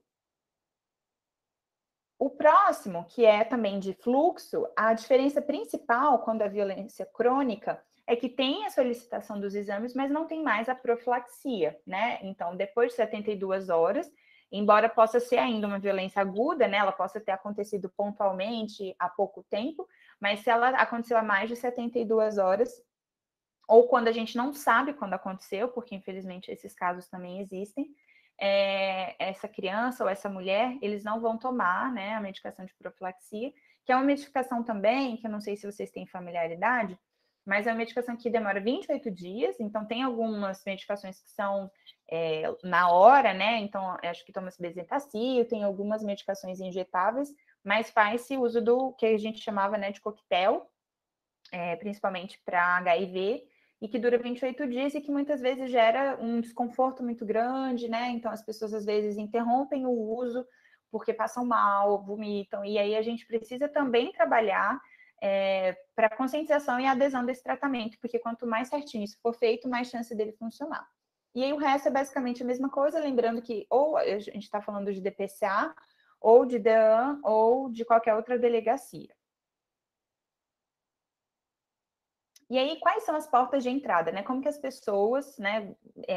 O próximo, que é também de fluxo, a diferença principal quando a violência crônica é que tem a solicitação dos exames, mas não tem mais a profilaxia, né? Então, depois de 72 horas, embora possa ser ainda uma violência aguda, né? Ela possa ter acontecido pontualmente há pouco tempo, mas se ela aconteceu há mais de 72 horas, ou quando a gente não sabe quando aconteceu, porque infelizmente esses casos também existem, essa criança ou essa mulher, eles não vão tomar, né, a medicação de profilaxia, que é uma medicação também, que eu não sei se vocês têm familiaridade, mas é uma medicação que demora 28 dias, então tem algumas medicações que são na hora, né, então acho que toma-se bezetacil, tem algumas medicações injetáveis, mas faz-se uso do que a gente chamava, né, de coquetel, principalmente para HIV, e que dura 28 dias e que muitas vezes gera um desconforto muito grande, né? Então as pessoas às vezes interrompem o uso porque passam mal, vomitam, e aí a gente precisa também trabalhar para conscientização e adesão desse tratamento, porque quanto mais certinho isso for feito, mais chance dele funcionar. E aí o resto é basicamente a mesma coisa, lembrando que ou a gente está falando de DPCA, ou de DEAN, ou de qualquer outra delegacia. E aí, quais são as portas de entrada, né? Como que as pessoas, né,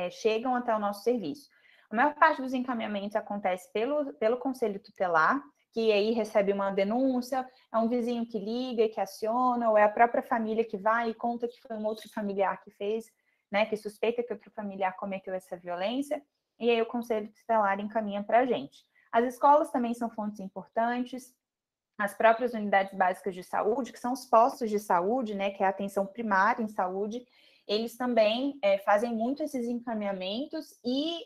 chegam até o nosso serviço? A maior parte dos encaminhamentos acontece pelo conselho tutelar, que aí recebe uma denúncia, é um vizinho que liga e que aciona, ou é a própria família que vai e conta que foi um outro familiar que fez, né, que suspeita que outro familiar cometeu essa violência, e aí o conselho tutelar encaminha para a gente. As escolas também são fontes importantes, as próprias unidades básicas de saúde, que são os postos de saúde, né, que é a atenção primária em saúde, eles também fazem muito esses encaminhamentos e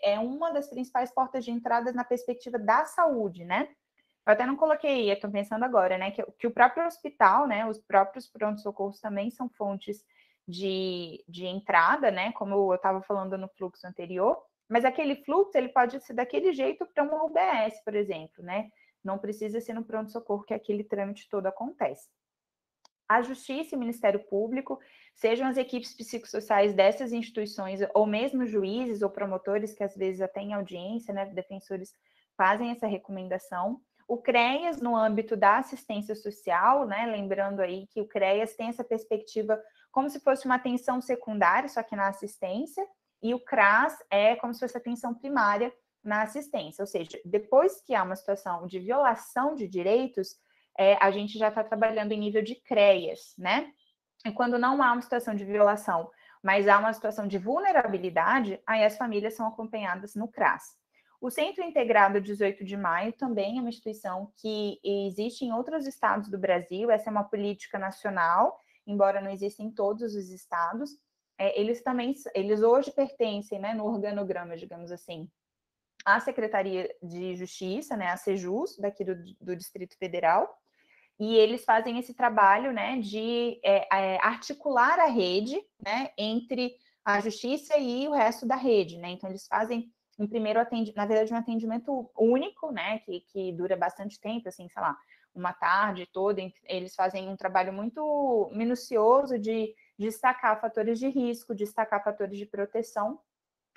é uma das principais portas de entrada na perspectiva da saúde, né? Eu até não coloquei, estou pensando agora, né, que o próprio hospital, né, os próprios pronto-socorros também são fontes de entrada, né, como eu estava falando no fluxo anterior, mas aquele fluxo, ele pode ser daquele jeito para uma UBS, por exemplo, né? Não precisa ser no pronto-socorro que aquele trâmite todo acontece. A Justiça e o Ministério Público, sejam as equipes psicossociais dessas instituições, ou mesmo juízes ou promotores, que às vezes até em audiência, né, defensores fazem essa recomendação. O CREAS, no âmbito da assistência social, né, lembrando aí que o CREAS tem essa perspectiva como se fosse uma atenção secundária, só que na assistência, e o CRAS é como se fosse atenção primária na assistência, ou seja, depois que há uma situação de violação de direitos, a gente já está trabalhando em nível de CREAS, né? E quando não há uma situação de violação, mas há uma situação de vulnerabilidade, aí as famílias são acompanhadas no CRAS. O Centro Integrado 18 de Maio também é uma instituição que existe em outros estados do Brasil, essa é uma política nacional, embora não exista em todos os estados. Eles hoje pertencem, né, no organograma, digamos assim, à Secretaria de Justiça, né, a Sejus, daqui do Distrito Federal, e eles fazem esse trabalho, né, de articular a rede, né, entre a justiça e o resto da rede, né, então eles fazem um primeiro atendimento, na verdade um atendimento único, né, que dura bastante tempo, assim, sei lá, uma tarde toda, eles fazem um trabalho muito minucioso de destacar fatores de risco, destacar fatores de proteção,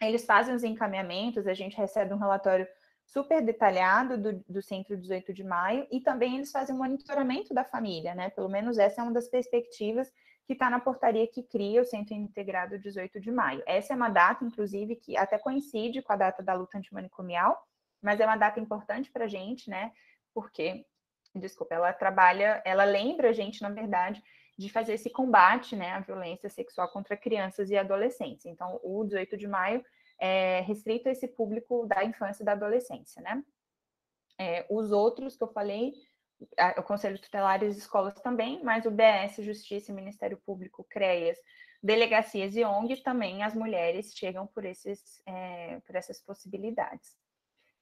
eles fazem os encaminhamentos, a gente recebe um relatório super detalhado do Centro 18 de Maio, e também eles fazem um monitoramento da família, né? Pelo menos essa é uma das perspectivas que está na portaria que cria o Centro Integrado 18 de Maio. Essa é uma data, inclusive, que até coincide com a data da luta antimanicomial, mas é uma data importante para a gente, né? Porque, desculpa, ela lembra a gente, na verdade, de fazer esse combate, né, à violência sexual contra crianças e adolescentes. Então, o 18 de maio é restrito a esse público da infância e da adolescência, né? Os outros que eu falei, o Conselho Tutelar e as escolas também, mas o BS, Justiça, Ministério Público, CREAS, delegacias e ONG, também as mulheres chegam por essas possibilidades.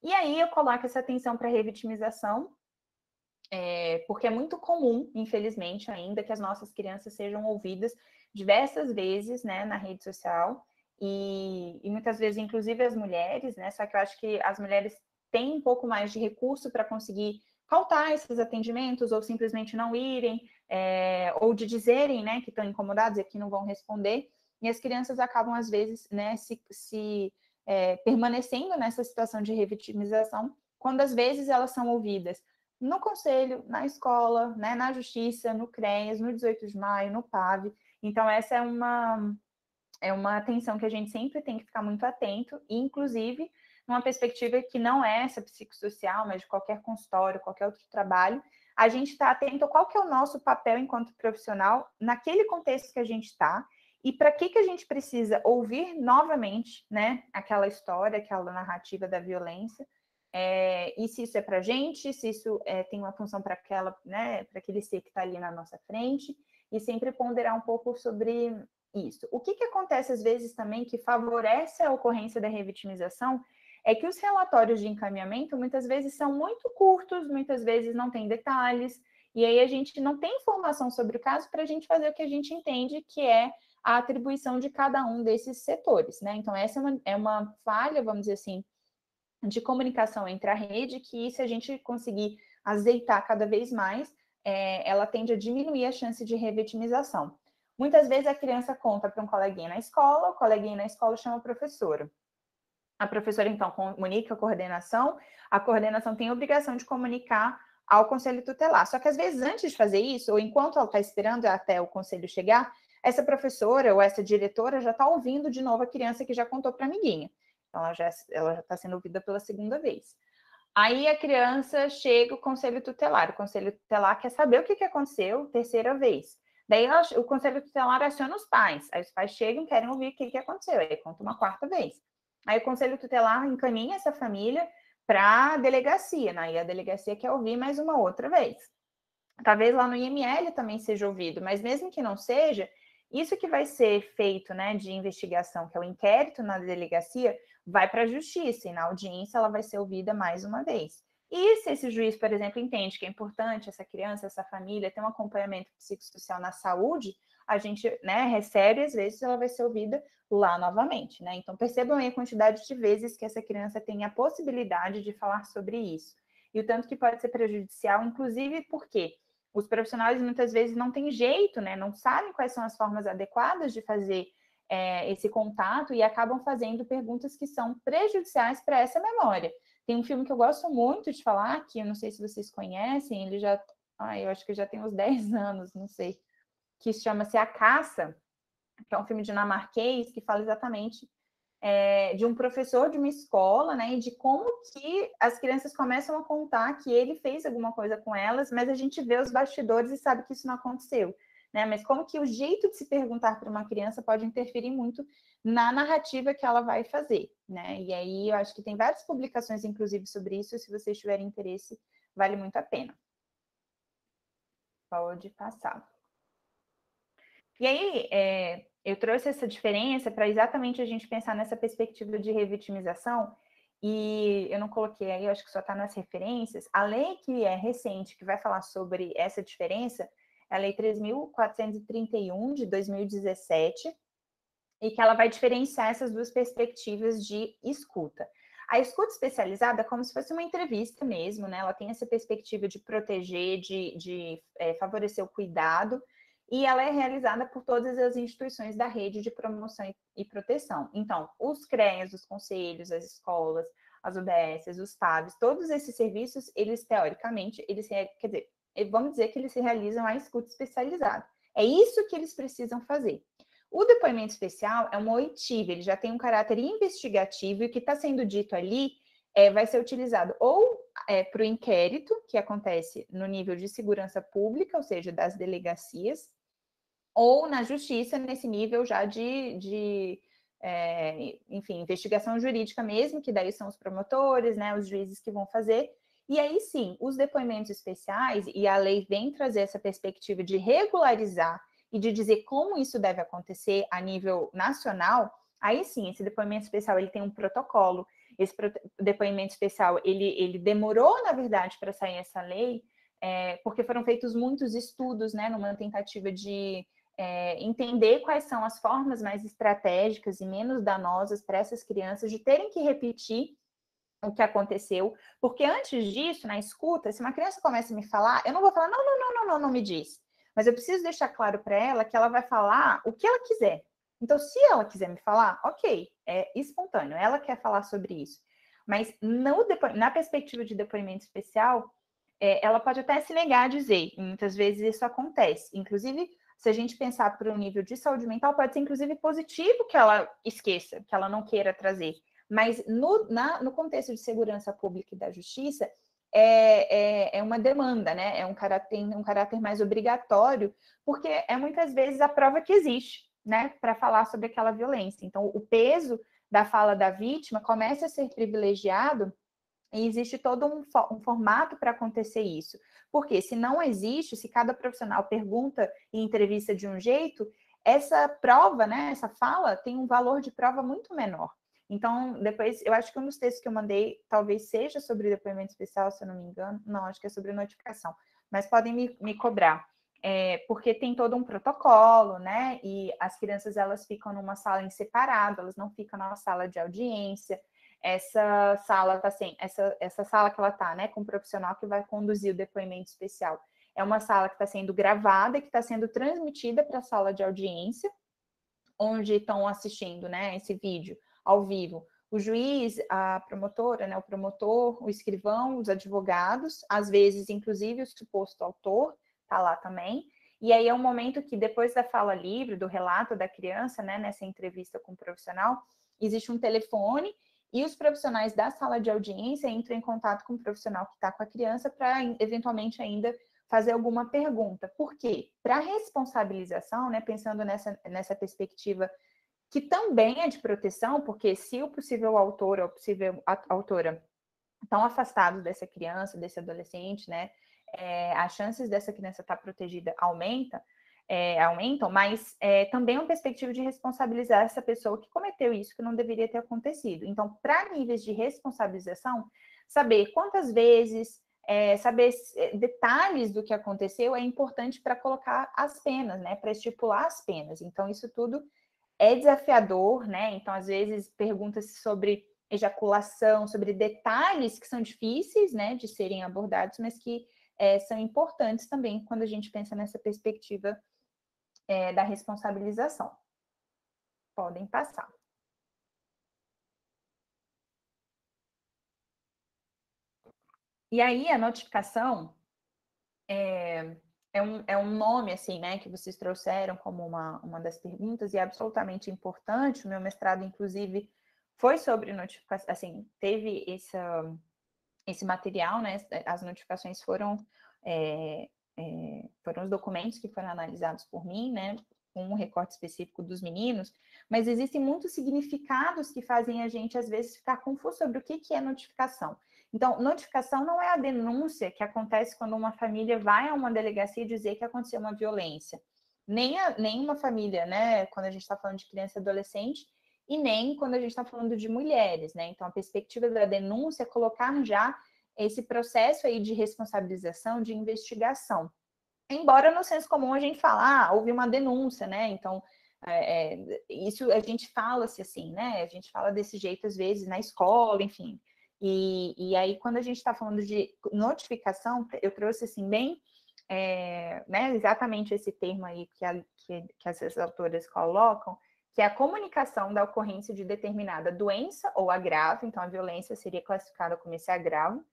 E aí eu coloco essa atenção para a revitimização, porque é muito comum, infelizmente, ainda que as nossas crianças sejam ouvidas diversas vezes, né, na rede social, e muitas vezes, inclusive as mulheres, né, só que eu acho que as mulheres têm um pouco mais de recurso para conseguir faltar esses atendimentos, ou simplesmente não irem, ou de dizerem, né, que estão incomodados e que não vão responder, e as crianças acabam, às vezes, né, permanecendo nessa situação de revitimização, quando às vezes elas são ouvidas no conselho, na escola, né, na justiça, no CREAS, no 18 de maio, no PAV. Então, essa é uma atenção que a gente sempre tem que ficar muito atento, e, inclusive, numa perspectiva que não é essa psicossocial, mas de qualquer consultório, qualquer outro trabalho, a gente está atento a qual que é o nosso papel enquanto profissional naquele contexto que a gente está, e para que a gente precisa ouvir novamente, né, aquela história, aquela narrativa da violência, e se isso é para a gente, se isso tem uma função para né, para aquele ser que está ali na nossa frente, e sempre ponderar um pouco sobre isso. O que acontece às vezes também que favorece a ocorrência da revitimização é que os relatórios de encaminhamento muitas vezes são muito curtos, muitas vezes não tem detalhes, e aí a gente não tem informação sobre o caso para a gente fazer o que a gente entende que é a atribuição de cada um desses setores, né? Então, essa é uma falha, vamos dizer assim, de comunicação entre a rede, que se a gente conseguir azeitar cada vez mais, ela tende a diminuir a chance de revitimização. Muitas vezes a criança conta para um coleguinha na escola, o coleguinha na escola chama a professora. A professora, então, comunica a coordenação tem a obrigação de comunicar ao conselho tutelar. Só que, às vezes, antes de fazer isso, ou enquanto ela está esperando até o conselho chegar, essa professora ou essa diretora já está ouvindo de novo a criança que já contou para a amiguinha. Então, ela já está sendo ouvida pela segunda vez. Aí a criança chega ao conselho tutelar. O conselho tutelar quer saber o que aconteceu terceira vez. Daí o conselho tutelar aciona os pais. Aí os pais chegam e querem ouvir o que aconteceu. Aí conta uma quarta vez. Aí o conselho tutelar encaminha essa família para a delegacia, né? E a delegacia quer ouvir mais uma outra vez. Talvez lá no IML também seja ouvido, mas mesmo que não seja, isso que vai ser feito, né, de investigação, que é o inquérito na delegacia, vai para a justiça, e na audiência ela vai ser ouvida mais uma vez. E se esse juiz, por exemplo, entende que é importante essa criança, essa família ter um acompanhamento psicossocial na saúde, a gente, né, recebe, às vezes ela vai ser ouvida lá novamente, né? Então percebam aí a quantidade de vezes que essa criança tem a possibilidade de falar sobre isso. E o tanto que pode ser prejudicial, inclusive porque os profissionais muitas vezes não têm jeito, né? Não sabem quais são as formas adequadas de fazer esse contato e acabam fazendo perguntas que são prejudiciais para essa memória. Tem um filme que eu gosto muito de falar, que eu não sei se vocês conhecem, ele já, eu acho que já tem uns 10 anos, não sei, que chama-se A Caça, que é um filme dinamarquês que fala exatamente de um professor de uma escola, né, e de como que as crianças começam a contar que ele fez alguma coisa com elas, mas a gente vê os bastidores e sabe que isso não aconteceu, né, mas como que o jeito de se perguntar para uma criança pode interferir muito na narrativa que ela vai fazer, né, e aí eu acho que tem várias publicações, inclusive, sobre isso, se vocês tiverem interesse, vale muito a pena. Pode passar. E aí, eu trouxe essa diferença para exatamente a gente pensar nessa perspectiva de revitimização, e eu não coloquei aí, eu acho que só está nas referências. A lei que é recente, que vai falar sobre essa diferença, é a Lei 3.431, de 2017, e que ela vai diferenciar essas duas perspectivas de escuta. A escuta especializada é como se fosse uma entrevista mesmo, né? Ela tem essa perspectiva de proteger, de favorecer o cuidado, e ela é realizada por todas as instituições da rede de promoção e proteção. Então, os CREAs, os conselhos, as escolas, as UBSs, os PAVs, todos esses serviços, eles teoricamente, quer dizer, vamos dizer que eles se realizam a escuta especializada. É isso que eles precisam fazer. O depoimento especial é uma oitiva, ele já tem um caráter investigativo, e o que está sendo dito ali vai ser utilizado ou para o inquérito, que acontece no nível de segurança pública, ou seja, das delegacias, ou na justiça, nesse nível já enfim, investigação jurídica mesmo, que daí são os promotores, né, os juízes que vão fazer. E aí sim, os depoimentos especiais, e a lei vem trazer essa perspectiva de regularizar e de dizer como isso deve acontecer a nível nacional, aí sim, esse depoimento especial ele tem um protocolo. Esse depoimento especial, ele demorou, na verdade, para sair essa lei, porque foram feitos muitos estudos, né, numa tentativa de entender quais são as formas mais estratégicas e menos danosas para essas crianças de terem que repetir o que aconteceu, porque antes disso, na escuta, se uma criança começa a me falar, eu não vou falar, não me diz, mas eu preciso deixar claro para ela que ela vai falar o que ela quiser. Então, se ela quiser me falar, ok, é espontâneo, ela quer falar sobre isso. Mas na perspectiva de depoimento especial, ela pode até se negar a dizer, e muitas vezes isso acontece. Inclusive, se a gente pensar para o nível de saúde mental, pode ser inclusive positivo que ela esqueça, que ela não queira trazer. Mas no contexto de segurança pública e da justiça, é uma demanda, né? Tem um caráter mais obrigatório, porque é muitas vezes a prova que existe, né? Para falar sobre aquela violência. Então, o peso da fala da vítima começa a ser privilegiado e existe todo um formato para acontecer isso. Porque se não existe, se cada profissional pergunta e entrevista de um jeito, essa prova, né, essa fala, tem um valor de prova muito menor. Então, depois, eu acho que um dos textos que eu mandei talvez seja sobre depoimento especial, se eu não me engano. Não, acho que é sobre notificação. Mas podem me cobrar. Porque tem todo um protocolo, né? E as crianças, elas ficam numa sala em separado, elas não ficam na sala de audiência. essa sala tá sem, essa sala que ela tá, né, com o profissional que vai conduzir o depoimento especial. É uma sala que está sendo gravada, que está sendo transmitida para a sala de audiência, onde estão assistindo, né, esse vídeo ao vivo. O juiz, a promotora, né, o promotor, o escrivão, os advogados, às vezes, inclusive, o suposto autor está lá também. E aí é um momento que, depois da fala livre, do relato da criança, né, nessa entrevista com o profissional, existe um telefone e os profissionais da sala de audiência entram em contato com o profissional que está com a criança para, eventualmente, ainda fazer alguma pergunta. Por quê? Para responsabilização, né, pensando nessa perspectiva que também é de proteção, porque se o possível autor ou a possível autora estão afastados dessa criança, desse adolescente, né, as chances dessa criança estar protegida aumentam, mas também é uma perspectiva de responsabilizar essa pessoa que cometeu isso, que não deveria ter acontecido. Então, para níveis de responsabilização, saber quantas vezes, saber detalhes do que aconteceu é importante para colocar as penas, né, para estipular as penas. Então, isso tudo é desafiador, né? Então, às vezes, pergunta-se sobre ejaculação, sobre detalhes que são difíceis, né, de serem abordados, mas que são importantes também quando a gente pensa nessa perspectiva da responsabilização. Podem passar. E aí, a notificação é um nome, assim, né, que vocês trouxeram como uma das perguntas, e é absolutamente importante. O meu mestrado, inclusive, foi sobre notificação, assim, teve esse material, né, as notificações foram os documentos que foram analisados por mim, né, com um recorte específico dos meninos, mas existem muitos significados que fazem a gente, às vezes, ficar confuso sobre o que é notificação. Então, notificação não é a denúncia que acontece quando uma família vai a uma delegacia dizer que aconteceu uma violência. Nem uma família, né, quando a gente está falando de criança e adolescente, e nem quando a gente está falando de mulheres, né? Então, a perspectiva da denúncia é colocar já esse processo aí de responsabilização, de investigação. Embora no senso comum a gente fala, houve uma denúncia, né? Então, isso a gente fala-se assim, né? A gente fala desse jeito às vezes na escola, enfim. E aí, quando a gente está falando de notificação, eu trouxe assim bem, né, exatamente esse termo aí que as autoras colocam, que é a comunicação da ocorrência de determinada doença ou agravo, então a violência seria classificada como esse agravo,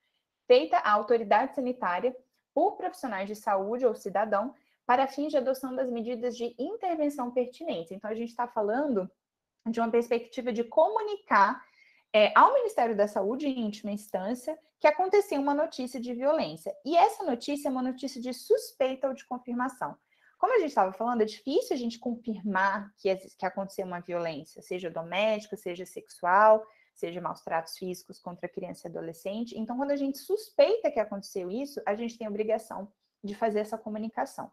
feita à autoridade sanitária por profissionais de saúde ou cidadão para fins de adoção das medidas de intervenção pertinentes. Então, a gente está falando de uma perspectiva de comunicar ao Ministério da Saúde, em última instância, que aconteceu uma notícia de violência. E essa notícia é uma notícia de suspeita ou de confirmação. Como a gente estava falando, é difícil a gente confirmar que aconteceu uma violência, seja doméstica, seja sexual, seja maus tratos físicos contra criança e adolescente. Então, quando a gente suspeita que aconteceu isso, a gente tem a obrigação de fazer essa comunicação.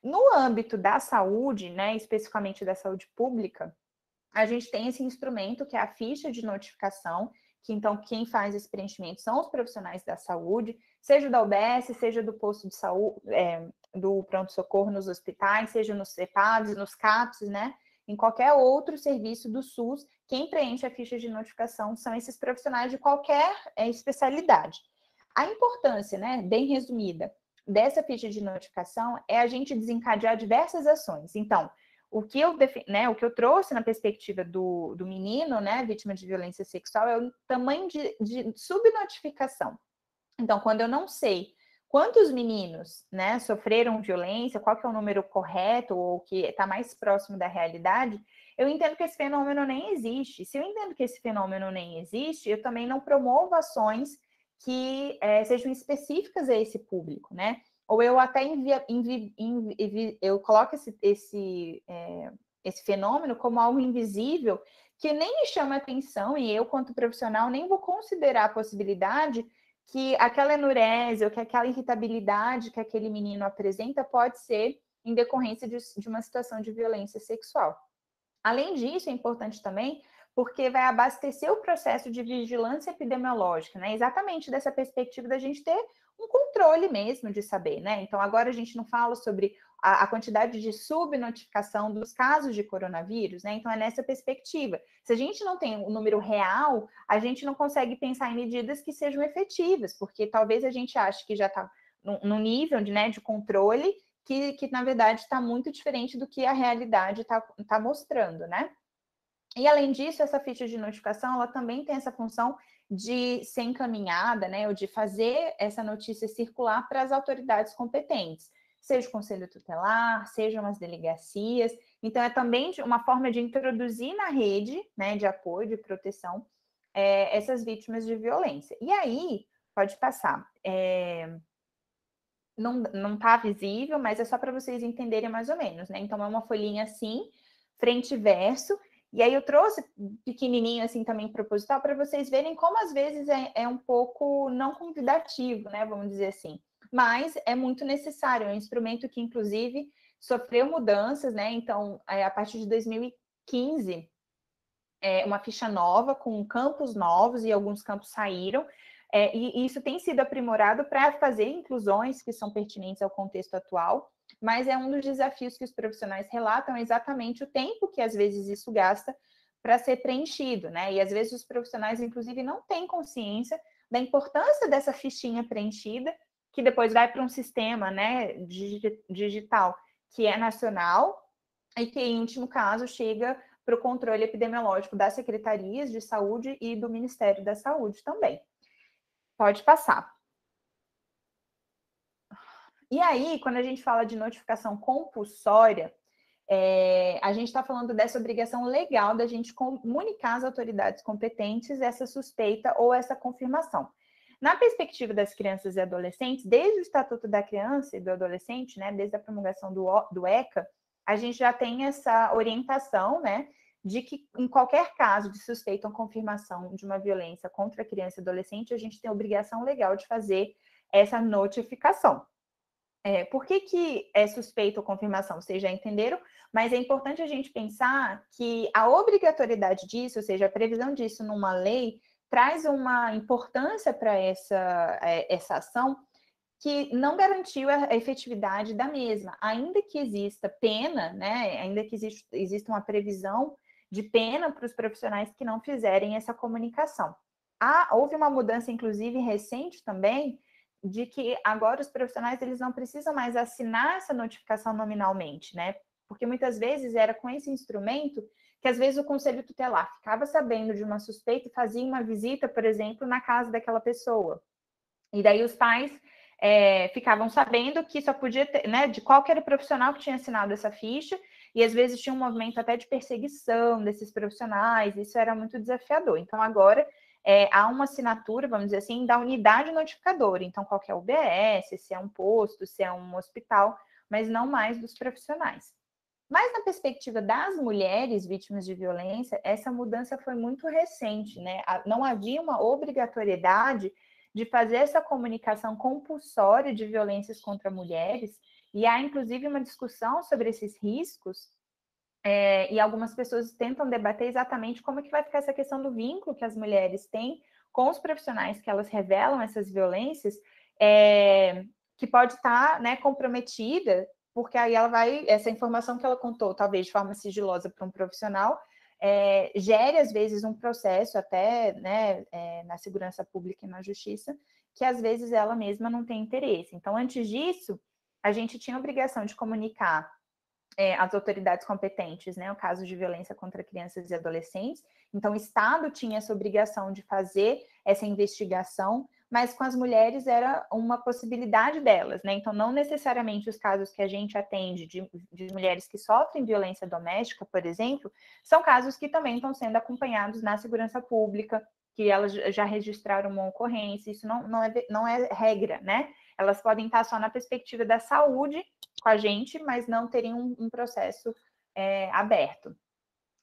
No âmbito da saúde, né, especificamente da saúde pública, a gente tem esse instrumento que é a ficha de notificação, que então quem faz esse preenchimento são os profissionais da saúde, seja da UBS, seja do posto de saúde, do pronto-socorro nos hospitais, seja nos CEPADs, nos CAPS, né? Em qualquer outro serviço do SUS, quem preenche a ficha de notificação são esses profissionais de qualquer especialidade. A importância, né, bem resumida, dessa ficha de notificação é a gente desencadear diversas ações. Então, o que eu trouxe na perspectiva do menino, né, vítima de violência sexual, é o tamanho de subnotificação. Então, quando eu não sei quantos meninos, né, sofreram violência, qual que é o número correto ou que está mais próximo da realidade, eu entendo que esse fenômeno nem existe. Se eu entendo que esse fenômeno nem existe, eu também não promovo ações que sejam específicas a esse público, né? Ou eu até eu coloco esse fenômeno como algo invisível que nem me chama atenção, e eu, quanto profissional, nem vou considerar a possibilidade que aquela enurese ou que aquela irritabilidade que aquele menino apresenta pode ser em decorrência de uma situação de violência sexual. Além disso, é importante também porque vai abastecer o processo de vigilância epidemiológica, né? Exatamente dessa perspectiva da gente ter um controle mesmo de saber, né? Então, agora a gente não fala sobre a quantidade de subnotificação dos casos de coronavírus, né? Então, é nessa perspectiva. Se a gente não tem o número real, a gente não consegue pensar em medidas que sejam efetivas, porque talvez a gente ache que já está no nível de controle que na verdade está muito diferente do que a realidade está mostrando, né? E além disso, essa ficha de notificação, ela também tem essa função de ser encaminhada, né, ou de fazer essa notícia circular para as autoridades competentes, seja o Conselho Tutelar, sejam as delegacias. Então, é também uma forma de introduzir na rede, né, de apoio, de proteção, essas vítimas de violência. E aí, pode passar. Não está visível, mas é só para vocês entenderem mais ou menos, né? Então, é uma folhinha assim, frente e verso, e aí eu trouxe pequenininho assim também proposital para vocês verem como às vezes é um pouco não convidativo, né? Vamos dizer assim. Mas é muito necessário, é um instrumento que, inclusive, sofreu mudanças, né? Então, a partir de 2015, uma ficha nova, com campos novos, e alguns campos saíram, e isso tem sido aprimorado para fazer inclusões que são pertinentes ao contexto atual, mas é um dos desafios que os profissionais relatam exatamente o tempo que às vezes isso gasta para ser preenchido, né? E às vezes os profissionais, inclusive, não têm consciência da importância dessa fichinha preenchida, que depois vai para um sistema, né, digital, que é nacional, e que, em último caso, chega para o controle epidemiológico das secretarias de saúde e do Ministério da Saúde também. Pode passar. E aí, quando a gente fala de notificação compulsória, a gente está falando dessa obrigação legal da gente comunicar às autoridades competentes essa suspeita ou essa confirmação. Na perspectiva das crianças e adolescentes, desde o Estatuto da Criança e do Adolescente, né, desde a promulgação do ECA, a gente já tem essa orientação, né, de que em qualquer caso de suspeita ou confirmação de uma violência contra a criança e adolescente, a gente tem a obrigação legal de fazer essa notificação. Por que é suspeita ou confirmação? Vocês já entenderam, mas é importante a gente pensar que a obrigatoriedade disso, ou seja, a previsão disso numa lei, traz uma importância para essa ação que não garantiu a efetividade da mesma, ainda que exista pena, né, ainda que exista uma previsão de pena para os profissionais que não fizerem essa comunicação. Houve uma mudança, inclusive, recente também, de que agora os profissionais eles não precisam mais assinar essa notificação nominalmente, né? Porque muitas vezes era com esse instrumento que às vezes o conselho tutelar ficava sabendo de uma suspeita e fazia uma visita, por exemplo, na casa daquela pessoa. E daí os pais ficavam sabendo que só podia ter, né, de qual que era o profissional que tinha assinado essa ficha, e às vezes tinha um movimento até de perseguição desses profissionais, isso era muito desafiador. Então, agora há uma assinatura, vamos dizer assim, da unidade notificadora. Então, qual que é o UBS, se é um posto, se é um hospital, mas não mais dos profissionais. Mas na perspectiva das mulheres vítimas de violência, essa mudança foi muito recente, né? Não havia uma obrigatoriedade de fazer essa comunicação compulsória de violências contra mulheres, e há inclusive uma discussão sobre esses riscos, e algumas pessoas tentam debater exatamente como é que vai ficar essa questão do vínculo que as mulheres têm com os profissionais que elas revelam essas violências, que pode estar, né, comprometida, porque aí essa informação que ela contou, talvez de forma sigilosa para um profissional, gere, às vezes, um processo até, né, na segurança pública e na justiça, que às vezes ela mesma não tem interesse. Então, antes disso, a gente tinha a obrigação de comunicar às autoridades competentes, né, o caso de violência contra crianças e adolescentes. Então, o Estado tinha essa obrigação de fazer essa investigação, mas com as mulheres era uma possibilidade delas, né? Então, não necessariamente os casos que a gente atende de mulheres que sofrem violência doméstica, por exemplo, são casos que também estão sendo acompanhados na segurança pública, que elas já registraram uma ocorrência, isso não é regra, né? Elas podem estar só na perspectiva da saúde com a gente, mas não teriam um processo aberto.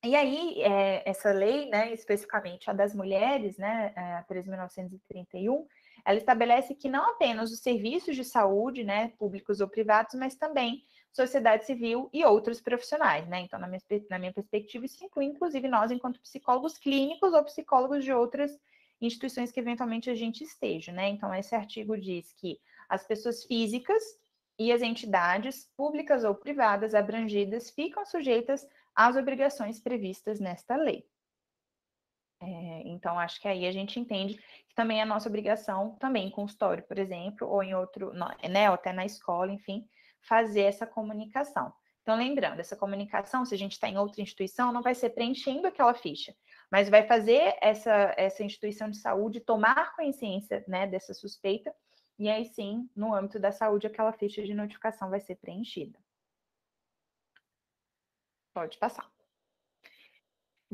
E aí, essa lei, né, especificamente a das mulheres, né, a 13.931, ela estabelece que não apenas os serviços de saúde, né, públicos ou privados, mas também sociedade civil e outros profissionais, né? Então, na minha perspectiva, isso inclui, inclusive, nós, enquanto psicólogos clínicos ou psicólogos de outras instituições que eventualmente a gente esteja, né? Então, esse artigo diz que as pessoas físicas e as entidades públicas ou privadas abrangidas ficam sujeitas às obrigações previstas nesta lei. Então, acho que aí a gente entende que também é a nossa obrigação, também em consultório, por exemplo, ou em outro, né, ou até na escola, enfim, fazer essa comunicação. Então, lembrando, essa comunicação, se a gente está em outra instituição, não vai ser preenchendo aquela ficha, mas vai fazer essa instituição de saúde tomar consciência, né, dessa suspeita, e aí sim, no âmbito da saúde, aquela ficha de notificação vai ser preenchida. Pode passar.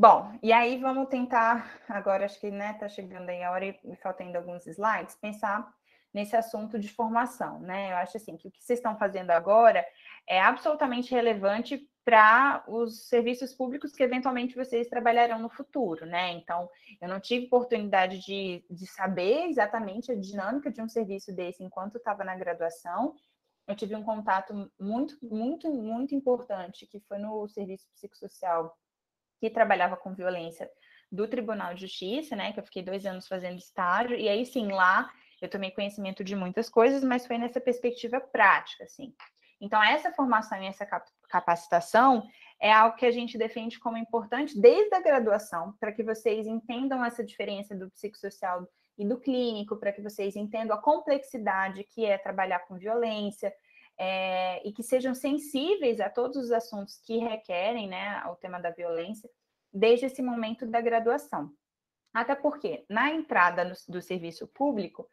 Bom, e aí vamos tentar, agora acho que né, tá chegando aí a hora e falta ainda alguns slides, pensar nesse assunto de formação, né? Eu acho assim que o que vocês estão fazendo agora é absolutamente relevante para os serviços públicos que eventualmente vocês trabalharão no futuro, né? Então, eu não tive oportunidade de saber exatamente a dinâmica de um serviço desse enquanto estava na graduação. Eu tive um contato muito importante, que foi no serviço psicossocial que trabalhava com violência do Tribunal de Justiça, né, que eu fiquei 2 anos fazendo estágio, e aí sim, lá eu tomei conhecimento de muitas coisas, mas foi nessa perspectiva prática, assim. Então, essa formação e essa capacitação é algo que a gente defende como importante desde a graduação, para que vocês entendam essa diferença do psicossocial e do clínico, para que vocês entendam a complexidade que é trabalhar com violência, e que sejam sensíveis a todos os assuntos que requerem, né, o tema da violência, desde esse momento da graduação. Até porque, na entrada do serviço público,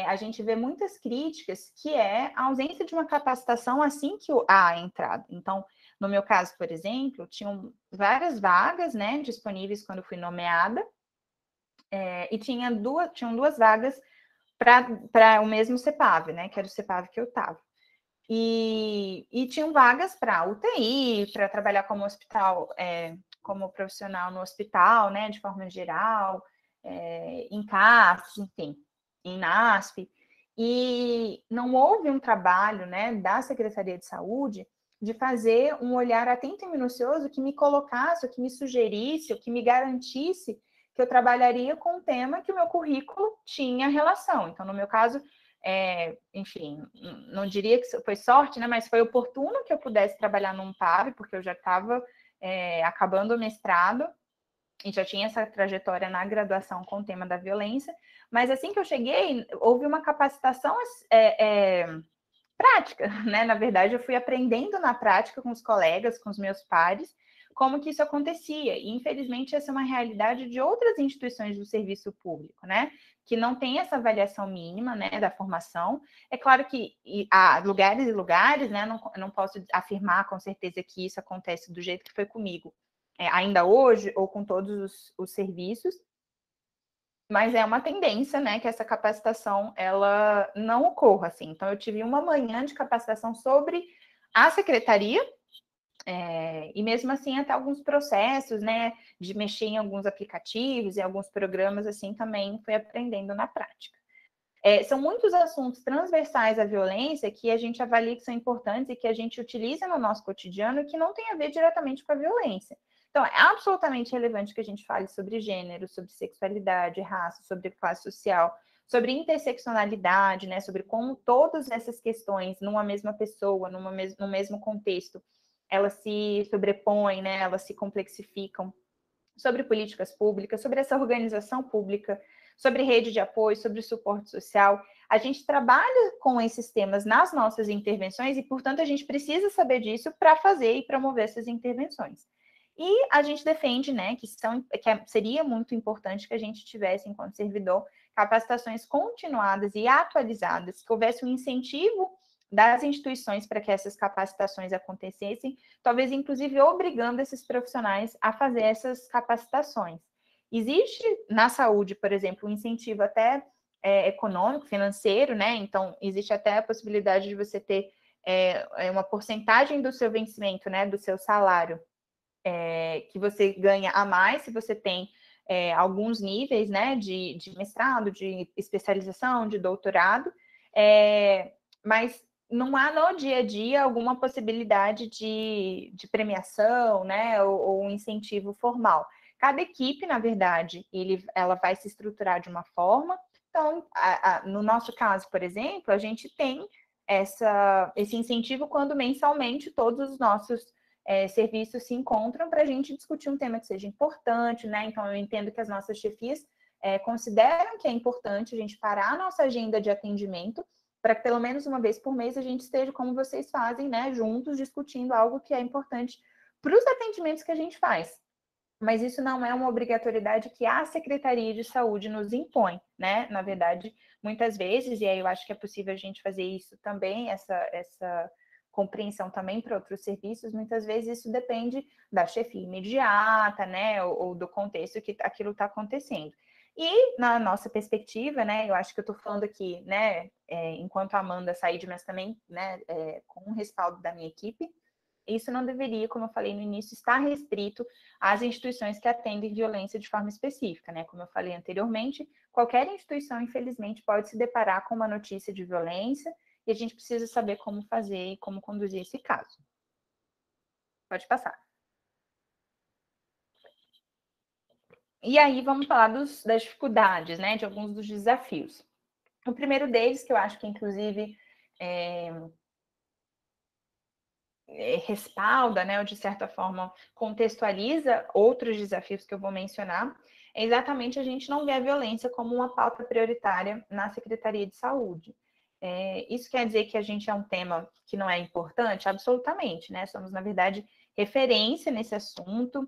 a gente vê muitas críticas que é a ausência de uma capacitação assim que há a entrada. Então, no meu caso, por exemplo, tinham várias vagas, né, disponíveis quando fui nomeada, e tinham duas vagas para o mesmo CEPAV, né, que era o CEPAV que eu estava. E tinham vagas para UTI, para trabalhar como hospital, como profissional no hospital, né, de forma geral, em CAPS, enfim, em NASP. E não houve um trabalho, né, da Secretaria de Saúde de fazer um olhar atento e minucioso que me colocasse, que me sugerisse, que me garantisse que eu trabalharia com um tema que o meu currículo tinha relação. Então, no meu caso, enfim, não diria que foi sorte, né, mas foi oportuno que eu pudesse trabalhar num PAB, porque eu já estava acabando o mestrado e já tinha essa trajetória na graduação com o tema da violência, mas assim que eu cheguei, houve uma capacitação prática, né? Na verdade, eu fui aprendendo na prática com os colegas, com os meus pares, como que isso acontecia. E, infelizmente, essa é uma realidade de outras instituições do serviço público, né? Que não tem essa avaliação mínima, né, da formação. É claro que há lugares e lugares, né? Não posso afirmar com certeza que isso acontece do jeito que foi comigo, ainda hoje, ou com todos os serviços, mas é uma tendência, né, que essa capacitação ela não ocorra assim. Então, eu tive uma manhã de capacitação sobre a secretaria, e mesmo assim até alguns processos, né, de mexer em alguns aplicativos e alguns programas assim também fui aprendendo na prática. São muitos assuntos transversais à violência que a gente avalia que são importantes e que a gente utiliza no nosso cotidiano e que não tem a ver diretamente com a violência. Então, é absolutamente relevante que a gente fale sobre gênero, sobre sexualidade, raça, sobre classe social, sobre interseccionalidade, né, sobre como todas essas questões, numa mesma pessoa, no mesmo contexto, elas se sobrepõem, né, elas se complexificam, sobre políticas públicas, sobre essa organização pública, sobre rede de apoio, sobre suporte social. A gente trabalha com esses temas nas nossas intervenções e, portanto, a gente precisa saber disso para fazer e promover essas intervenções. E a gente defende, né, que seria muito importante que a gente tivesse, enquanto servidor, capacitações continuadas e atualizadas, que houvesse um incentivo das instituições para que essas capacitações acontecessem, talvez inclusive obrigando esses profissionais a fazer essas capacitações. Existe na saúde, por exemplo, um incentivo até econômico, financeiro, né? Então, existe até a possibilidade de você ter uma porcentagem do seu vencimento, né, do seu salário, que você ganha a mais se você tem alguns níveis, né, de mestrado, de especialização, de doutorado, mas não há no dia a dia alguma possibilidade de premiação, né, ou um incentivo formal. Cada equipe, na verdade, ela vai se estruturar de uma forma. Então, no nosso caso, por exemplo, a gente tem esse incentivo quando mensalmente todos os nossos serviços se encontram para a gente discutir um tema que seja importante, né? Então, eu entendo que as nossas chefias consideram que é importante a gente parar a nossa agenda de atendimento para que pelo menos uma vez por mês a gente esteja, como vocês fazem, né, juntos discutindo algo que é importante para os atendimentos que a gente faz. Mas isso não é uma obrigatoriedade que a Secretaria de Saúde nos impõe, né? Na verdade, muitas vezes, e aí eu acho que é possível a gente fazer isso também, essa compreensão também para outros serviços, muitas vezes isso depende da chefia imediata, né? Ou do contexto que aquilo está acontecendo. E na nossa perspectiva, né? Eu acho que eu estou falando aqui, né? Enquanto Amanda Said, mas também, né? Com o respaldo da minha equipe, isso não deveria, como eu falei no início, estar restrito às instituições que atendem violência de forma específica, né? Como eu falei anteriormente, qualquer instituição, infelizmente, pode se deparar com uma notícia de violência e a gente precisa saber como fazer e como conduzir esse caso. Pode passar. E aí vamos falar das dificuldades, né? De alguns dos desafios. O primeiro deles, que eu acho que inclusive respalda, né, ou de certa forma contextualiza outros desafios que eu vou mencionar, é exatamente a gente não ver a violência como uma pauta prioritária na Secretaria de Saúde. Isso quer dizer que a gente é um tema que não é importante? Absolutamente, né? Somos, na verdade, referência nesse assunto,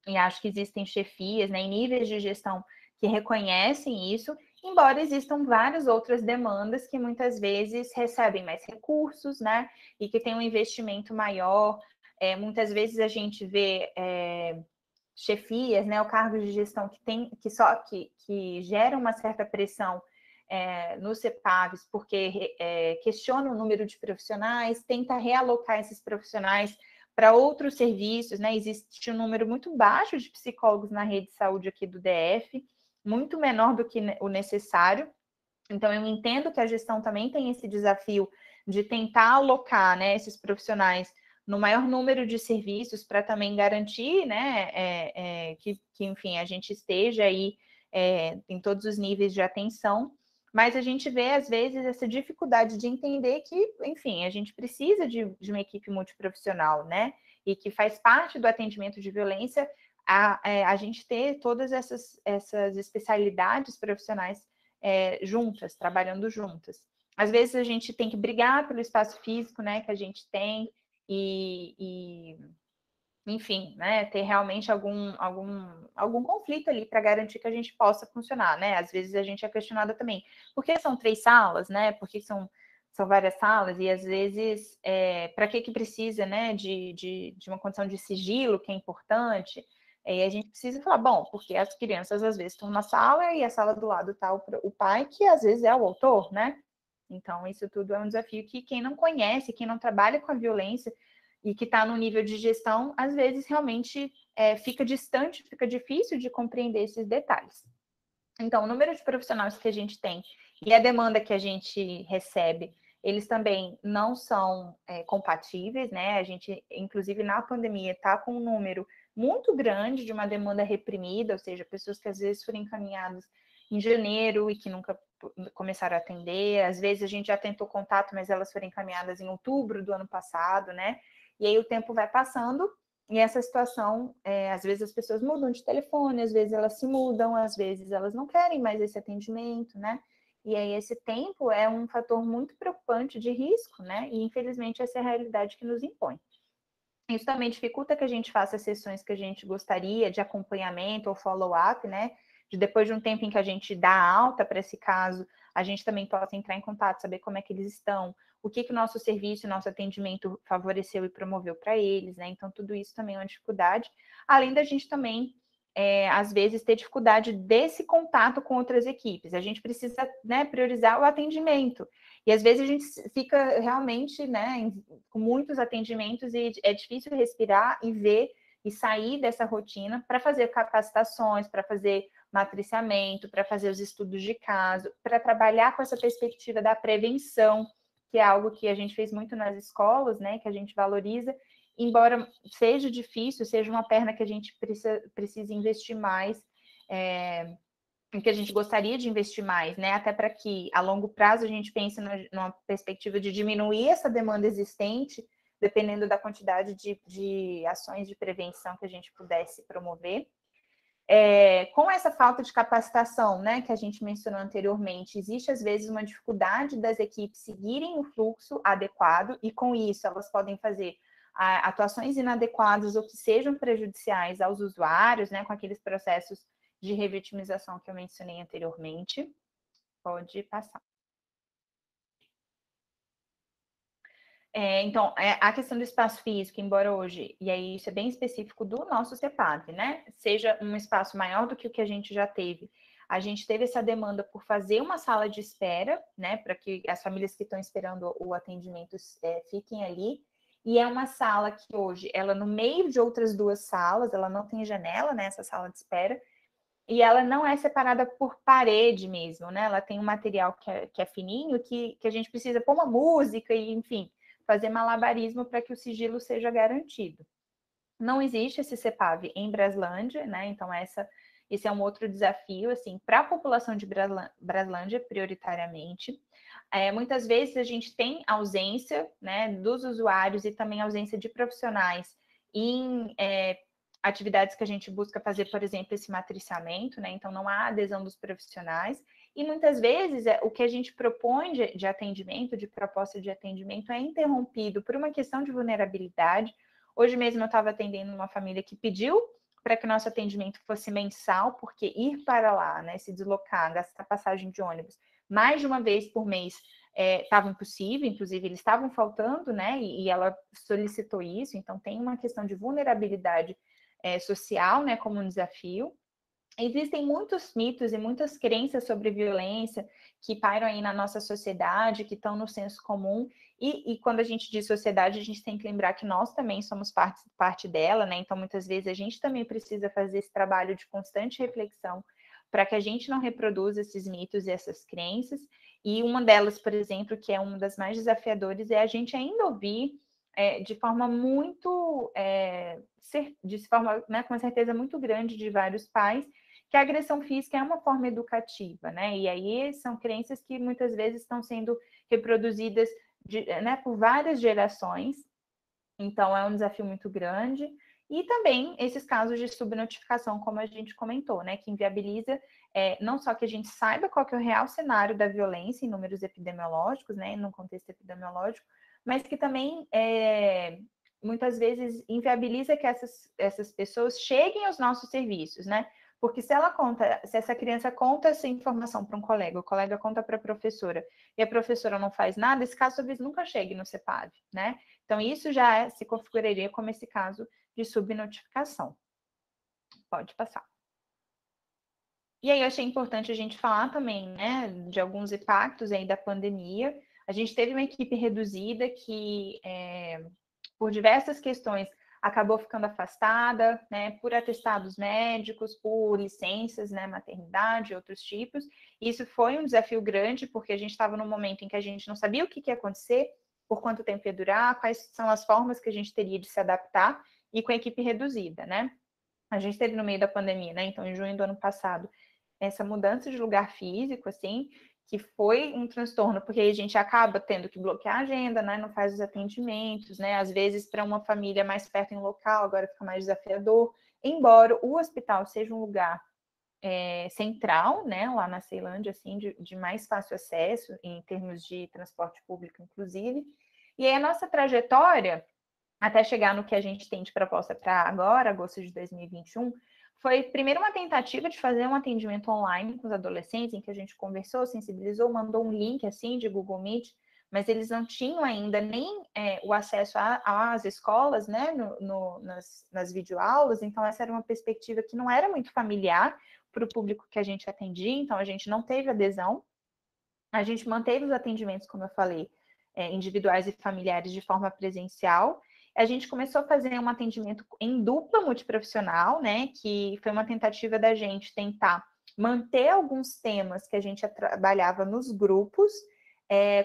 e acho que existem chefias, né, em níveis de gestão que reconhecem isso, embora existam várias outras demandas que muitas vezes recebem mais recursos, né, e que tem um investimento maior. Muitas vezes a gente vê chefias, né, o cargo de gestão que geram uma certa pressão nos CEPAVs, porque questiona o número de profissionais, tenta realocar esses profissionais para outros serviços, né? Existe um número muito baixo de psicólogos na rede de saúde aqui do DF, muito menor do que o necessário. Então, eu entendo que a gestão também tem esse desafio de tentar alocar, né, esses profissionais no maior número de serviços para também garantir, né, que, enfim, a gente esteja aí em todos os níveis de atenção, mas a gente vê, às vezes, essa dificuldade de entender que, enfim, a gente precisa de uma equipe multiprofissional, né, e que faz parte do atendimento de violência a gente ter todas essas especialidades profissionais juntas, trabalhando juntas. Às vezes a gente tem que brigar pelo espaço físico, né, que a gente tem enfim, né, ter realmente algum conflito ali para garantir que a gente possa funcionar, né? Às vezes a gente é questionada também, por que são 3 salas, né? Por que são várias salas? E às vezes, para que precisa, né, de uma condição de sigilo, que é importante? E a gente precisa falar, bom, porque as crianças às vezes estão na sala e a sala do lado está o pai, que às vezes é o autor, né? Então, isso tudo é um desafio que quem não conhece, quem não trabalha com a violência e que está no nível de gestão, às vezes realmente fica distante, fica difícil de compreender esses detalhes. Então, o número de profissionais que a gente tem e a demanda que a gente recebe, eles também não são compatíveis, né? A gente, inclusive na pandemia, está com um número muito grande de uma demanda reprimida, ou seja, pessoas que às vezes foram encaminhadas em janeiro e que nunca começaram a atender. Às vezes a gente já tentou contato, mas elas foram encaminhadas em outubro do ano passado, né? E aí o tempo vai passando e essa situação, às vezes as pessoas mudam de telefone, às vezes elas se mudam, às vezes elas não querem mais esse atendimento, né? E aí esse tempo é um fator muito preocupante de risco, né? E infelizmente essa é a realidade que nos impõe. Isso também dificulta que a gente faça as sessões que a gente gostaria de acompanhamento ou follow-up, né? De depois de um tempo em que a gente dá alta para esse caso, a gente também possa entrar em contato, saber como é que eles estão, o que o nosso serviço, o nosso atendimento favoreceu e promoveu para eles, né? Então, tudo isso também é uma dificuldade. Além da gente também, às vezes, ter dificuldade desse contato com outras equipes. A gente precisa, né, priorizar o atendimento. E às vezes a gente fica realmente, né, com muitos atendimentos e é difícil respirar e ver e sair dessa rotina para fazer capacitações, para fazer matriciamento, para fazer os estudos de caso, para trabalhar com essa perspectiva da prevenção, que é algo que a gente fez muito nas escolas, né, que a gente valoriza embora seja difícil, seja uma perna que a gente precisa investir mais, em que a gente gostaria de investir mais, né? Até para que a longo prazo a gente pense numa perspectiva de diminuir essa demanda existente, dependendo da quantidade de ações de prevenção que a gente pudesse promover. Com essa falta de capacitação, né, que a gente mencionou anteriormente, existe às vezes uma dificuldade das equipes seguirem o fluxo adequado e com isso elas podem fazer atuações inadequadas ou que sejam prejudiciais aos usuários, né, com aqueles processos de revitimização que eu mencionei anteriormente. Pode passar. Então, a questão do espaço físico, embora hoje, e aí isso é bem específico do nosso CEPAV, né? Seja um espaço maior do que o que a gente já teve. A gente teve essa demanda por fazer uma sala de espera, né? Para que as famílias que estão esperando o atendimento fiquem ali. E é uma sala que hoje, ela no meio de outras duas salas, ela não tem janela, né? Essa sala de espera. E ela não é separada por parede mesmo, né? Ela tem um material que é fininho, que a gente precisa pôr uma música e, enfim, fazer malabarismo para que o sigilo seja garantido. Não existe esse CEPAV em Braslândia, né? Então, esse é um outro desafio, assim, para a população de Braslândia, prioritariamente. Muitas vezes a gente tem ausência, né, dos usuários e também ausência de profissionais em atividades que a gente busca fazer, por exemplo, esse matriciamento, né? Então, não há adesão dos profissionais. E muitas vezes o que a gente propõe de atendimento, de proposta de atendimento, é interrompido por uma questão de vulnerabilidade. Hoje mesmo eu estava atendendo uma família que pediu para que o nosso atendimento fosse mensal, porque ir para lá, né, se deslocar, gastar passagem de ônibus mais de uma vez por mês estava impossível, inclusive eles estavam faltando, né, e ela solicitou isso, então tem uma questão de vulnerabilidade social, né, como um desafio. Existem muitos mitos e muitas crenças sobre violência que pairam aí na nossa sociedade, que estão no senso comum, e quando a gente diz sociedade, a gente tem que lembrar que nós também somos parte dela, né? Então, muitas vezes, a gente também precisa fazer esse trabalho de constante reflexão para que a gente não reproduza esses mitos e essas crenças. E uma delas, por exemplo, que é uma das mais desafiadoras, é a gente ainda ouvir de forma muito, de forma, né, com uma certeza muito grande de vários pais, que a agressão física é uma forma educativa, né? E aí são crenças que muitas vezes estão sendo reproduzidas né, por várias gerações, então é um desafio muito grande. E também esses casos de subnotificação, como a gente comentou, né, que inviabiliza não só que a gente saiba qual que é o real cenário da violência em números epidemiológicos, né, no contexto epidemiológico, mas que também muitas vezes inviabiliza que essas pessoas cheguem aos nossos serviços, né? Porque se essa criança conta essa informação para um colega, o colega conta para a professora, e a professora não faz nada, esse caso talvez nunca chegue no CEPAV, né? Então, isso já se configuraria como esse caso de subnotificação. Pode passar. E aí, eu achei importante a gente falar também, né, de alguns impactos aí da pandemia. A gente teve uma equipe reduzida que, por diversas questões, acabou ficando afastada, né, por atestados médicos, por licenças, né, maternidade, outros tipos. Isso foi um desafio grande, porque a gente estava num momento em que a gente não sabia o que ia acontecer, por quanto tempo ia durar, quais são as formas que a gente teria de se adaptar, e com a equipe reduzida, né? A gente teve no meio da pandemia, né, então em junho do ano passado, essa mudança de lugar físico, assim, que foi um transtorno, porque a gente acaba tendo que bloquear a agenda, né? Não faz os atendimentos, né? Às vezes, para uma família mais perto em um local, agora fica mais desafiador. Embora o hospital seja um lugar central, né? Lá na Ceilândia, assim, de mais fácil acesso, em termos de transporte público, inclusive. E aí, a nossa trajetória, até chegar no que a gente tem de proposta para agora, agosto de 2021, foi primeiro uma tentativa de fazer um atendimento online com os adolescentes, em que a gente conversou, sensibilizou, mandou um link assim de Google Meet, mas eles não tinham ainda nem o acesso às escolas, né, nas videoaulas, então essa era uma perspectiva que não era muito familiar para o público que a gente atendia, então a gente não teve adesão. A gente manteve os atendimentos, como eu falei, individuais e familiares de forma presencial. A gente começou a fazer um atendimento em dupla multiprofissional, né? Que foi uma tentativa da gente tentar manter alguns temas que a gente trabalhava nos grupos,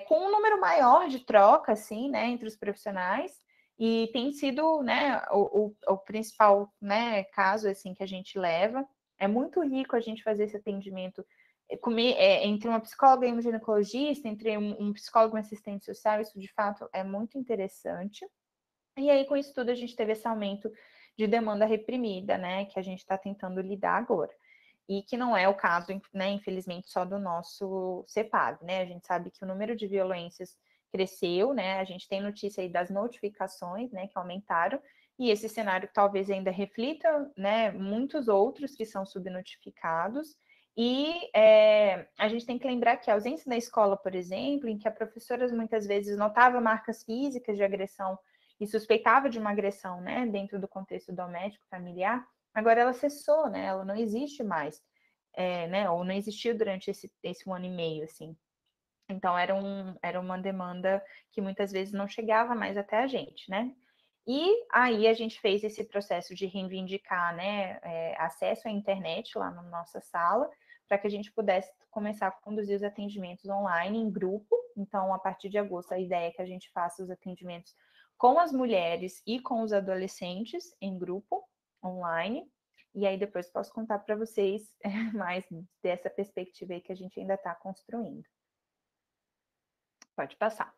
com um número maior de troca, assim, né, entre os profissionais, e tem sido, né, o principal, né, caso, assim, que a gente leva. É muito rico a gente fazer esse atendimento entre uma psicóloga e um ginecologista, entre um psicólogo e um assistente social, isso de fato é muito interessante. E aí, com isso tudo, a gente teve esse aumento de demanda reprimida, né, que a gente está tentando lidar agora. E que não é o caso, né, infelizmente, só do nosso CEPAV, né? A gente sabe que o número de violências cresceu, né? A gente tem notícia aí das notificações, né, que aumentaram, e esse cenário talvez ainda reflita, né, muitos outros que são subnotificados. E a gente tem que lembrar que a ausência da escola, por exemplo, em que a professora muitas vezes notava marcas físicas de agressão e suspeitava de uma agressão, né, dentro do contexto doméstico, familiar, agora ela cessou, né, ela não existe mais, né, ou não existiu durante esse 1 ano e meio, assim. Então, era uma demanda que muitas vezes não chegava mais até a gente, né? E aí a gente fez esse processo de reivindicar, né, acesso à internet lá na nossa sala, para que a gente pudesse começar a conduzir os atendimentos online em grupo. Então, a partir de agosto, a ideia é que a gente faça os atendimentos com as mulheres e com os adolescentes em grupo, online. E aí depois posso contar para vocês mais dessa perspectiva aí que a gente ainda está construindo. Pode passar.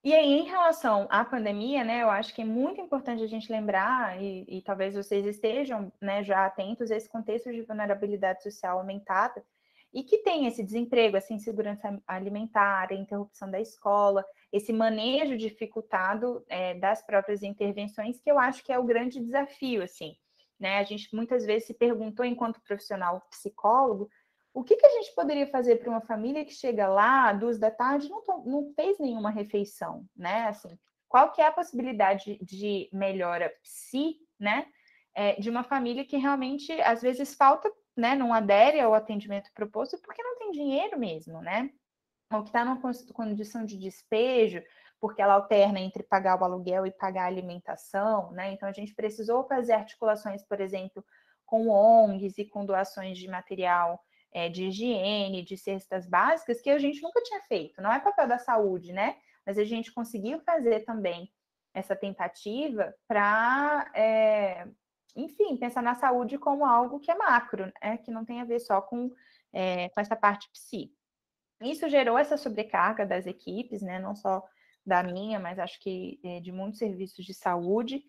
E aí, em relação à pandemia, né, eu acho que é muito importante a gente lembrar, e talvez vocês estejam, né, já atentos a esse contexto de vulnerabilidade social aumentada, e que tem esse desemprego, essa insegurança alimentar, a interrupção da escola, esse manejo dificultado das próprias intervenções, que eu acho que é o grande desafio, assim, né? A gente muitas vezes se perguntou, enquanto profissional psicólogo, o que a gente poderia fazer para uma família que chega lá, 2 da tarde, não fez nenhuma refeição, né? Assim, qual que é a possibilidade de melhora né? De uma família que realmente, às vezes, falta, né? Não adere ao atendimento proposto porque não tem dinheiro mesmo, né? Ou que está numa condição de despejo, porque ela alterna entre pagar o aluguel e pagar a alimentação, né? Então, a gente precisou fazer articulações, por exemplo, com ONGs e com doações de material de higiene, de cestas básicas, que a gente nunca tinha feito. Não é papel da saúde, né? Mas a gente conseguiu fazer também essa tentativa para, enfim, pensar na saúde como algo que é macro, né? Que não tem a ver só com essa parte psi. Isso gerou essa sobrecarga das equipes, né? Não só da minha, mas acho que de muitos serviços de saúde.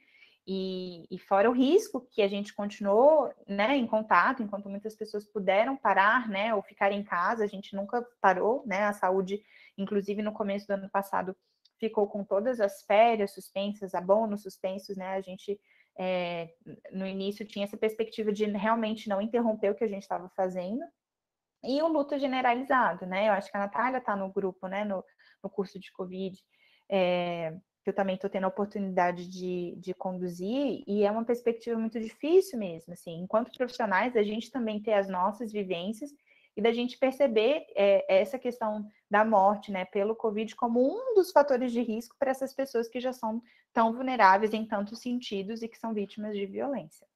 E fora o risco que a gente continuou, né, em contato, enquanto muitas pessoas puderam parar, né, ou ficar em casa, a gente nunca parou, né, a saúde, inclusive no começo do ano passado, ficou com todas as férias suspensas, abonos suspensos, né, a gente no início tinha essa perspectiva de realmente não interromper o que a gente estava fazendo, e o luto generalizado, né? Eu acho que a Natália está no grupo, né? No curso de Covid, que eu também estou tendo a oportunidade de conduzir, e é uma perspectiva muito difícil mesmo, assim. Enquanto profissionais, a gente também tem as nossas vivências e da gente perceber essa questão da morte, né, pelo Covid como um dos fatores de risco para essas pessoas que já são tão vulneráveis em tantos sentidos e que são vítimas de violência.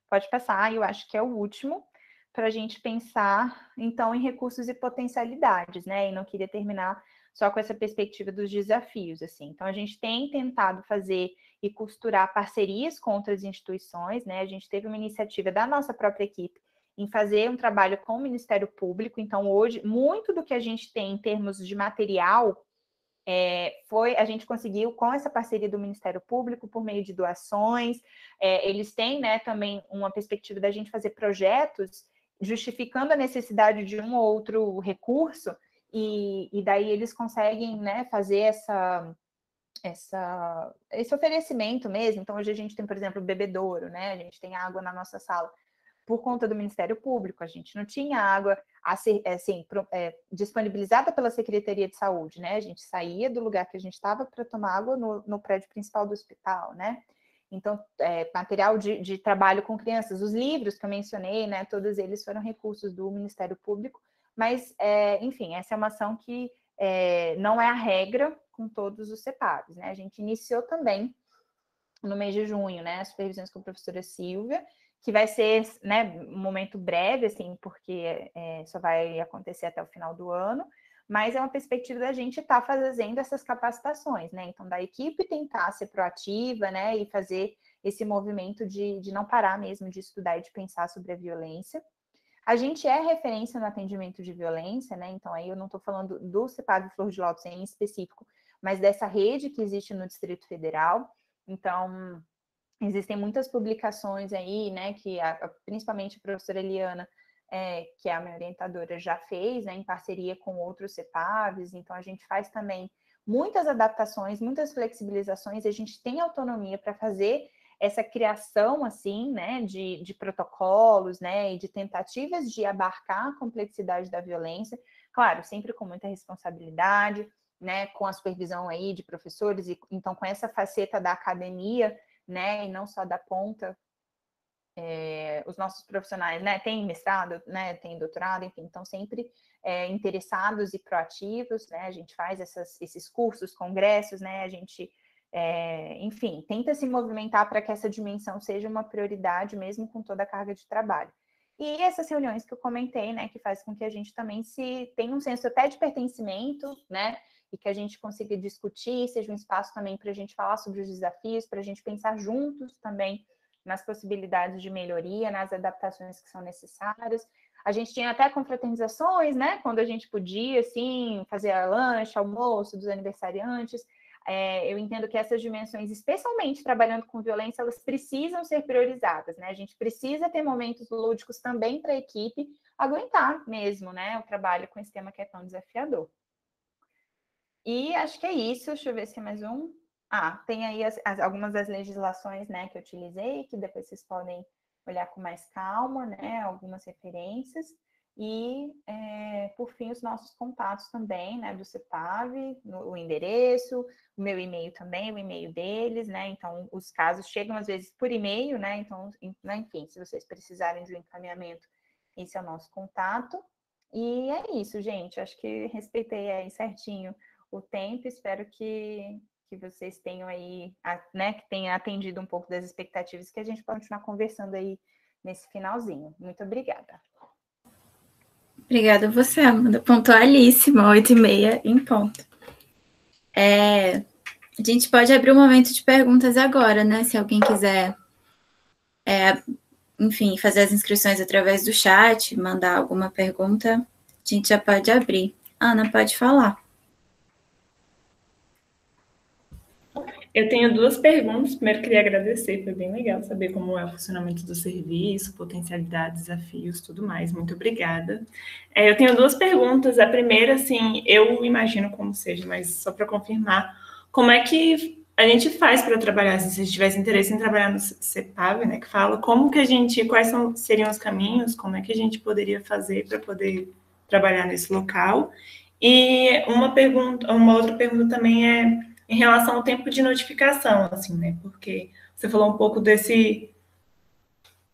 Pode passar, eu acho que é o último, para a gente pensar, então, em recursos e potencialidades, né? E não queria terminar só com essa perspectiva dos desafios, assim. Então, a gente tem tentado fazer e costurar parcerias com outras instituições, né? A gente teve uma iniciativa da nossa própria equipe em fazer um trabalho com o Ministério Público. Então, hoje, muito do que a gente tem em termos de material a gente conseguiu com essa parceria do Ministério Público por meio de doações. Eles têm, né, também uma perspectiva da gente fazer projetos justificando a necessidade de um ou outro recurso, e daí eles conseguem, né, fazer esse oferecimento mesmo. Então, hoje a gente tem, por exemplo, o bebedouro, né? A gente tem água na nossa sala por conta do Ministério Público, a gente não tinha água assim, disponibilizada pela Secretaria de Saúde, né? A gente saía do lugar que a gente estava para tomar água no prédio principal do hospital, né? Então, material de trabalho com crianças, os livros que eu mencionei, né? Todos eles foram recursos do Ministério Público, mas, enfim, essa é uma ação que não é a regra com todos os CEPAVs, né? A gente iniciou também no mês de junho, né, as supervisões com a professora Silvia, que vai ser, né, um momento breve, assim, porque só vai acontecer até o final do ano, mas é uma perspectiva da gente estar fazendo essas capacitações, né? Então, da equipe tentar ser proativa, né, e fazer esse movimento de não parar mesmo de estudar e de pensar sobre a violência. A gente é referência no atendimento de violência, né? Então, aí eu não estou falando do CEPAV Flor de Lótus em específico, mas dessa rede que existe no Distrito Federal. Então, existem muitas publicações aí, né, que principalmente a professora Eliana, que é a minha orientadora, já fez, né, em parceria com outros CEPAVs. Então, a gente faz também muitas adaptações, muitas flexibilizações, e a gente tem autonomia para fazer essa criação, assim, né, de protocolos, né, e de tentativas de abarcar a complexidade da violência, claro, sempre com muita responsabilidade, né, com a supervisão aí de professores, e então com essa faceta da academia, né, e não só da ponta. Os nossos profissionais, né, têm mestrado, né, têm doutorado, enfim, estão sempre interessados e proativos, né, a gente faz esses cursos, congressos, né, a gente, enfim, tenta se movimentar para que essa dimensão seja uma prioridade, mesmo com toda a carga de trabalho. E essas reuniões que eu comentei, né, que faz com que a gente também tenha um senso até de pertencimento, né, e que a gente consiga discutir, seja um espaço também para a gente falar sobre os desafios, para a gente pensar juntos também nas possibilidades de melhoria, nas adaptações que são necessárias. A gente tinha até confraternizações, né, quando a gente podia, assim, fazer lanche, almoço dos aniversariantes. Eu entendo que essas dimensões, especialmente trabalhando com violência, elas precisam ser priorizadas, né? A gente precisa ter momentos lúdicos também para a equipe aguentar mesmo, né, o trabalho com esse tema que é tão desafiador. E acho que é isso. Deixa eu ver se tem mais um. Tem aí algumas das legislações, né, que eu utilizei, que depois vocês podem olhar com mais calma, né, algumas referências. E, por fim, os nossos contatos também, né, do CEPAV, o endereço, o meu e-mail também, o e-mail deles, né, então os casos chegam às vezes por e-mail, né, então, enfim, se vocês precisarem de um encaminhamento, esse é o nosso contato. E é isso, gente, acho que respeitei aí certinho o tempo. Espero que vocês tenham aí, né, que tenha atendido um pouco das expectativas, que a gente pode continuar conversando aí nesse finalzinho. Muito obrigada. Obrigada a você, Amanda. Pontualíssima, 8h30 em ponto. A gente pode abrir um momento de perguntas agora, né? Se alguém quiser, enfim, fazer as inscrições através do chat, mandar alguma pergunta, a gente já pode abrir. Ana, pode falar. Eu tenho duas perguntas. Primeiro, queria agradecer, foi bem legal saber como é o funcionamento do serviço, potencialidades, desafios, tudo mais. Muito obrigada. Eu tenho duas perguntas. A primeira, assim, eu imagino como seja, mas só para confirmar, como é que a gente faz para trabalhar, se vocês tivessem interesse em trabalhar no CEPAV, né, que fala, como que a gente, seriam os caminhos, como é que a gente poderia fazer para poder trabalhar nesse local? E uma outra pergunta também é em relação ao tempo de notificação, assim, né? Porque você falou um pouco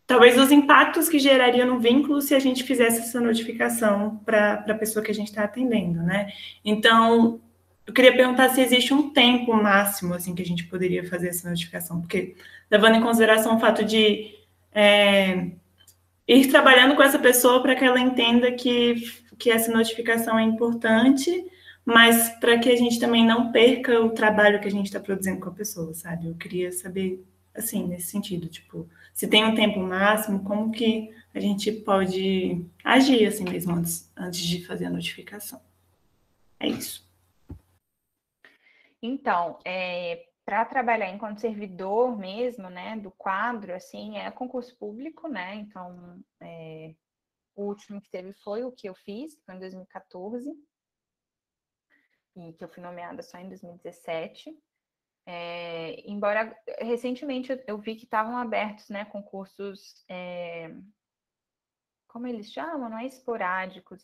talvez os impactos que geraria no vínculo se a gente fizesse essa notificação para a pessoa que a gente está atendendo, né? Então, eu queria perguntar se existe um tempo máximo, assim, que a gente poderia fazer essa notificação, porque levando em consideração o fato de ir trabalhando com essa pessoa para que ela entenda que essa notificação é importante, mas para que a gente também não perca o trabalho que a gente está produzindo com a pessoa, sabe? Eu queria saber, assim, nesse sentido, tipo, se tem um tempo máximo, como que a gente pode agir, assim mesmo, antes de fazer a notificação. É isso. Então, para trabalhar enquanto servidor mesmo, né, do quadro, assim, é concurso público, né? Então, o último que teve foi o que eu fiz, foi em 2014, e que eu fui nomeada só em 2017. Embora recentemente eu vi que estavam abertos, né, concursos, como eles chamam, não é esporádicos,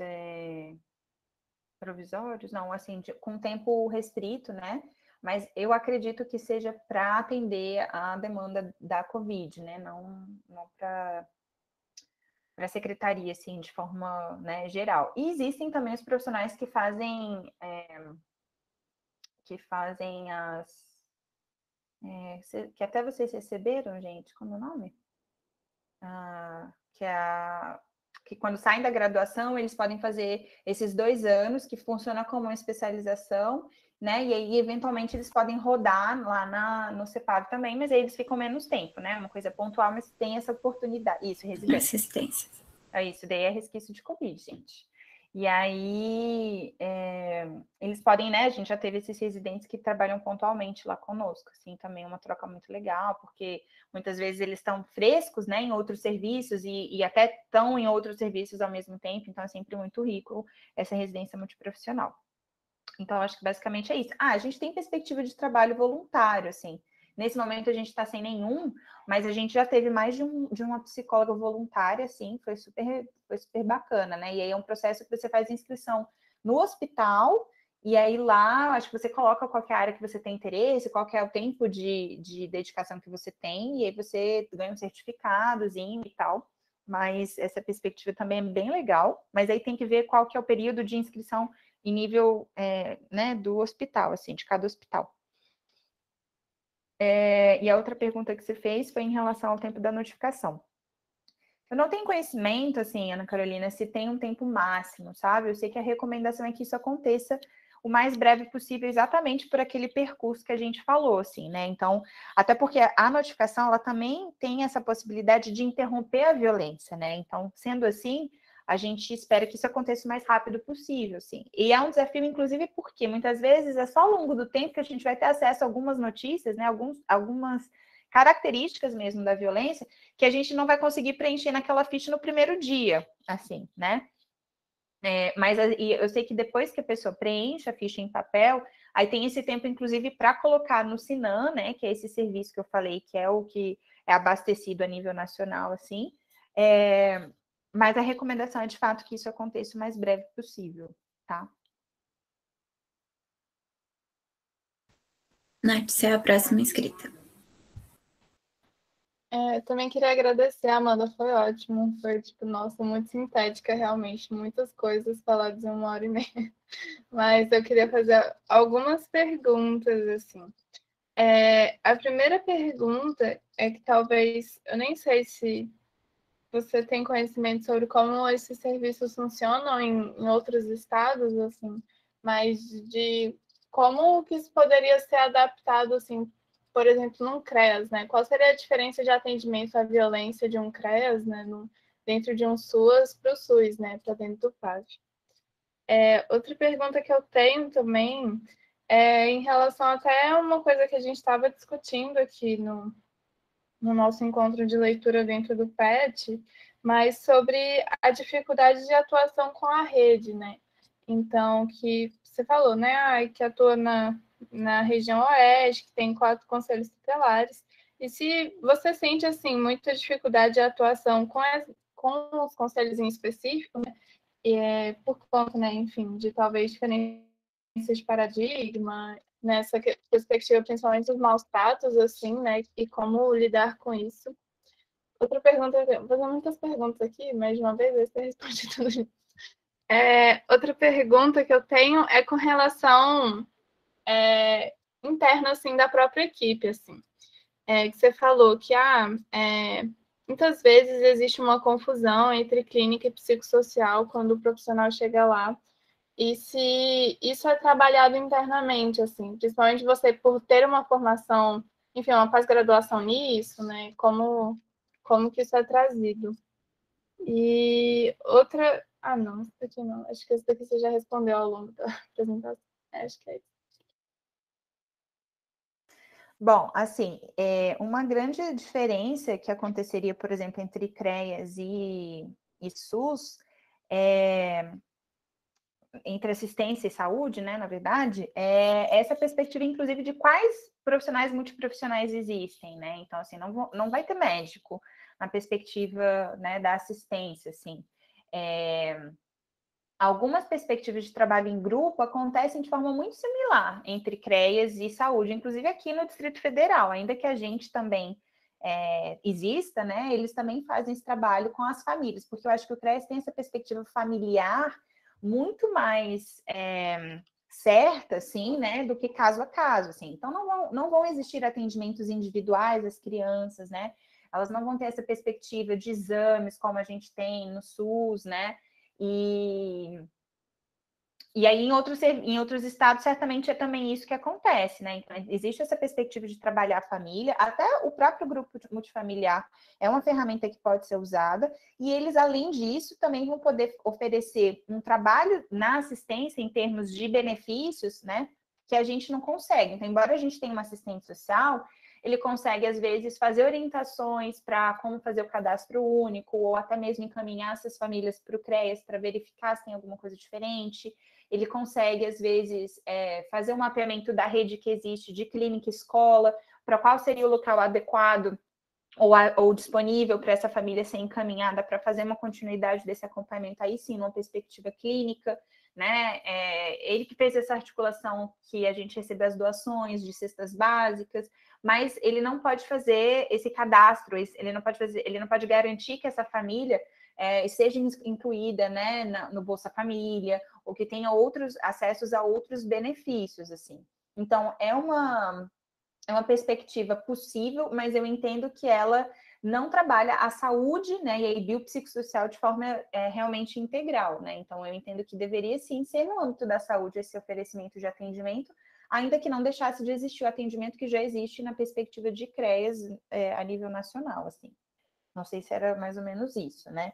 provisórios, não, assim, com tempo restrito, né? Mas eu acredito que seja para atender a demanda da Covid, né? Não para a secretaria, assim, de forma, né, geral. E existem também os profissionais que fazem que até vocês receberam, gente, como é o nome? Que é que quando saem da graduação, eles podem fazer esses 2 anos, que funciona como uma especialização, né? E aí, eventualmente, eles podem rodar lá no CEPAD também, mas aí eles ficam menos tempo, né? Uma coisa pontual, mas tem essa oportunidade. Isso, residência. Assistência. Isso, daí é resquício de Covid, gente. E aí, eles podem, né? A gente já teve esses residentes que trabalham pontualmente lá conosco, assim, também é uma troca muito legal, porque muitas vezes eles estão frescos, né, em outros serviços e até estão em outros serviços ao mesmo tempo, então é sempre muito rico essa residência multiprofissional. Então, acho que basicamente é isso. Ah, a gente tem perspectiva de trabalho voluntário, assim. Nesse momento a gente está sem nenhum, mas a gente já teve mais de uma psicóloga voluntária, assim, foi super bacana, né? E aí é um processo que você faz inscrição no hospital, e aí lá, acho que você coloca qual é a área que você tem interesse, qual é o tempo de dedicação que você tem, e aí você ganha um certificadozinho e tal. Mas essa perspectiva também é bem legal, mas aí tem que ver qual que é o período de inscrição em nível, né, do hospital, assim, de cada hospital. E a outra pergunta que você fez foi em relação ao tempo da notificação. Eu não tenho conhecimento, assim, Ana Carolina, se tem um tempo máximo, sabe? Eu sei que a recomendação é que isso aconteça o mais breve possível, exatamente por aquele percurso que a gente falou, assim, né? Então, até porque a notificação, ela também tem essa possibilidade de interromper a violência, né? Então, sendo assim, a gente espera que isso aconteça o mais rápido possível, assim. E é um desafio, inclusive, porque muitas vezes é só ao longo do tempo que a gente vai ter acesso a algumas notícias, né? Algumas características mesmo da violência que a gente não vai conseguir preencher naquela ficha no primeiro dia, assim, né? Mas eu sei que depois que a pessoa preenche a ficha em papel, aí tem esse tempo, inclusive, para colocar no Sinan, né? Que é esse serviço que eu falei, que é o que é abastecido a nível nacional, assim. Mas a recomendação é, de fato, que isso aconteça o mais breve possível, tá? Nath, você é a próxima inscrita. Eu também queria agradecer, Amanda, foi ótimo. Foi, tipo, nossa, muito sintética, realmente. Muitas coisas faladas em 1h30. Mas eu queria fazer algumas perguntas, assim. A primeira pergunta é que talvez, eu nem sei se você tem conhecimento sobre como esses serviços funcionam em outros estados, assim, mas de como que isso poderia ser adaptado, assim, por exemplo, num CREAS, né? Qual seria a diferença de atendimento à violência de um CREAS, né, dentro de um SUAS para o SUS, né, para dentro do PAD? Outra pergunta que eu tenho também é em relação até a uma coisa que a gente estava discutindo aqui no nosso encontro de leitura dentro do PET, mas sobre a dificuldade de atuação com a rede, né? Então, que você falou, né, que atua na região oeste, que tem 4 conselhos tutelares, e se você sente, assim, muita dificuldade de atuação com os conselhos em específico, né, por conta, né, enfim, de talvez diferenças de paradigma, nessa perspectiva, principalmente dos maus tratos, assim, né, e como lidar com isso. Outra pergunta, vou fazer muitas perguntas aqui, mas de uma vez você responde tudo isso. Outra pergunta que eu tenho é com relação interna, assim, da própria equipe, assim. Que você falou que, muitas vezes existe uma confusão entre clínica e psicossocial quando o profissional chega lá. E se isso é trabalhado internamente, assim, principalmente você por ter uma formação, enfim, uma pós-graduação nisso, né? Como que isso é trazido. E outra... Ah, não, isso daqui não. Acho que isso daqui você já respondeu ao longo da apresentação. Acho que é isso. Bom, assim, uma grande diferença que aconteceria, por exemplo, entre CREAS e SUS, entre assistência e saúde, né, na verdade, é essa perspectiva, inclusive, de quais profissionais multiprofissionais existem, né? Então, assim, não vai ter médico na perspectiva, né, da assistência, assim. Algumas perspectivas de trabalho em grupo acontecem de forma muito similar entre CREAS e saúde, inclusive aqui no Distrito Federal, ainda que a gente também exista, né? Eles também fazem esse trabalho com as famílias, porque eu acho que o CREAS tem essa perspectiva familiar muito mais certa, assim, né, do que caso a caso, assim. Então, não vão existir atendimentos individuais às crianças, né? elas não vão ter essa perspectiva de exames como a gente tem no SUS, né? E aí, em outros estados, certamente é também isso que acontece, né? Então, existe essa perspectiva de trabalhar a família, até o próprio grupo multifamiliar é uma ferramenta que pode ser usada, e eles, além disso, também vão poder oferecer um trabalho na assistência em termos de benefícios, né? Que a gente não consegue. Então, embora a gente tenha uma assistente social, ele consegue, às vezes, fazer orientações para como fazer o cadastro único, ou até mesmo encaminhar essas famílias para o CREAS para verificar se tem alguma coisa diferente. Ele consegue, às vezes, fazer um mapeamento da rede que existe de clínica escola, para qual seria o local adequado ou disponível para essa família ser encaminhada para fazer uma continuidade desse acompanhamento aí sim, numa perspectiva clínica, né? Ele que fez essa articulação que a gente recebe as doações de cestas básicas, mas ele não pode fazer esse cadastro, ele não pode garantir que essa família seja incluída, né, no Bolsa Família, ou que tenha outros acessos a outros benefícios, assim. Então, é uma perspectiva possível, mas eu entendo que ela não trabalha a saúde, né, e a biopsicossocial de forma realmente integral, né? Então, eu entendo que deveria sim ser no âmbito da saúde esse oferecimento de atendimento, ainda que não deixasse de existir o atendimento que já existe na perspectiva de CREAS a nível nacional, assim. Não sei se era mais ou menos isso, né?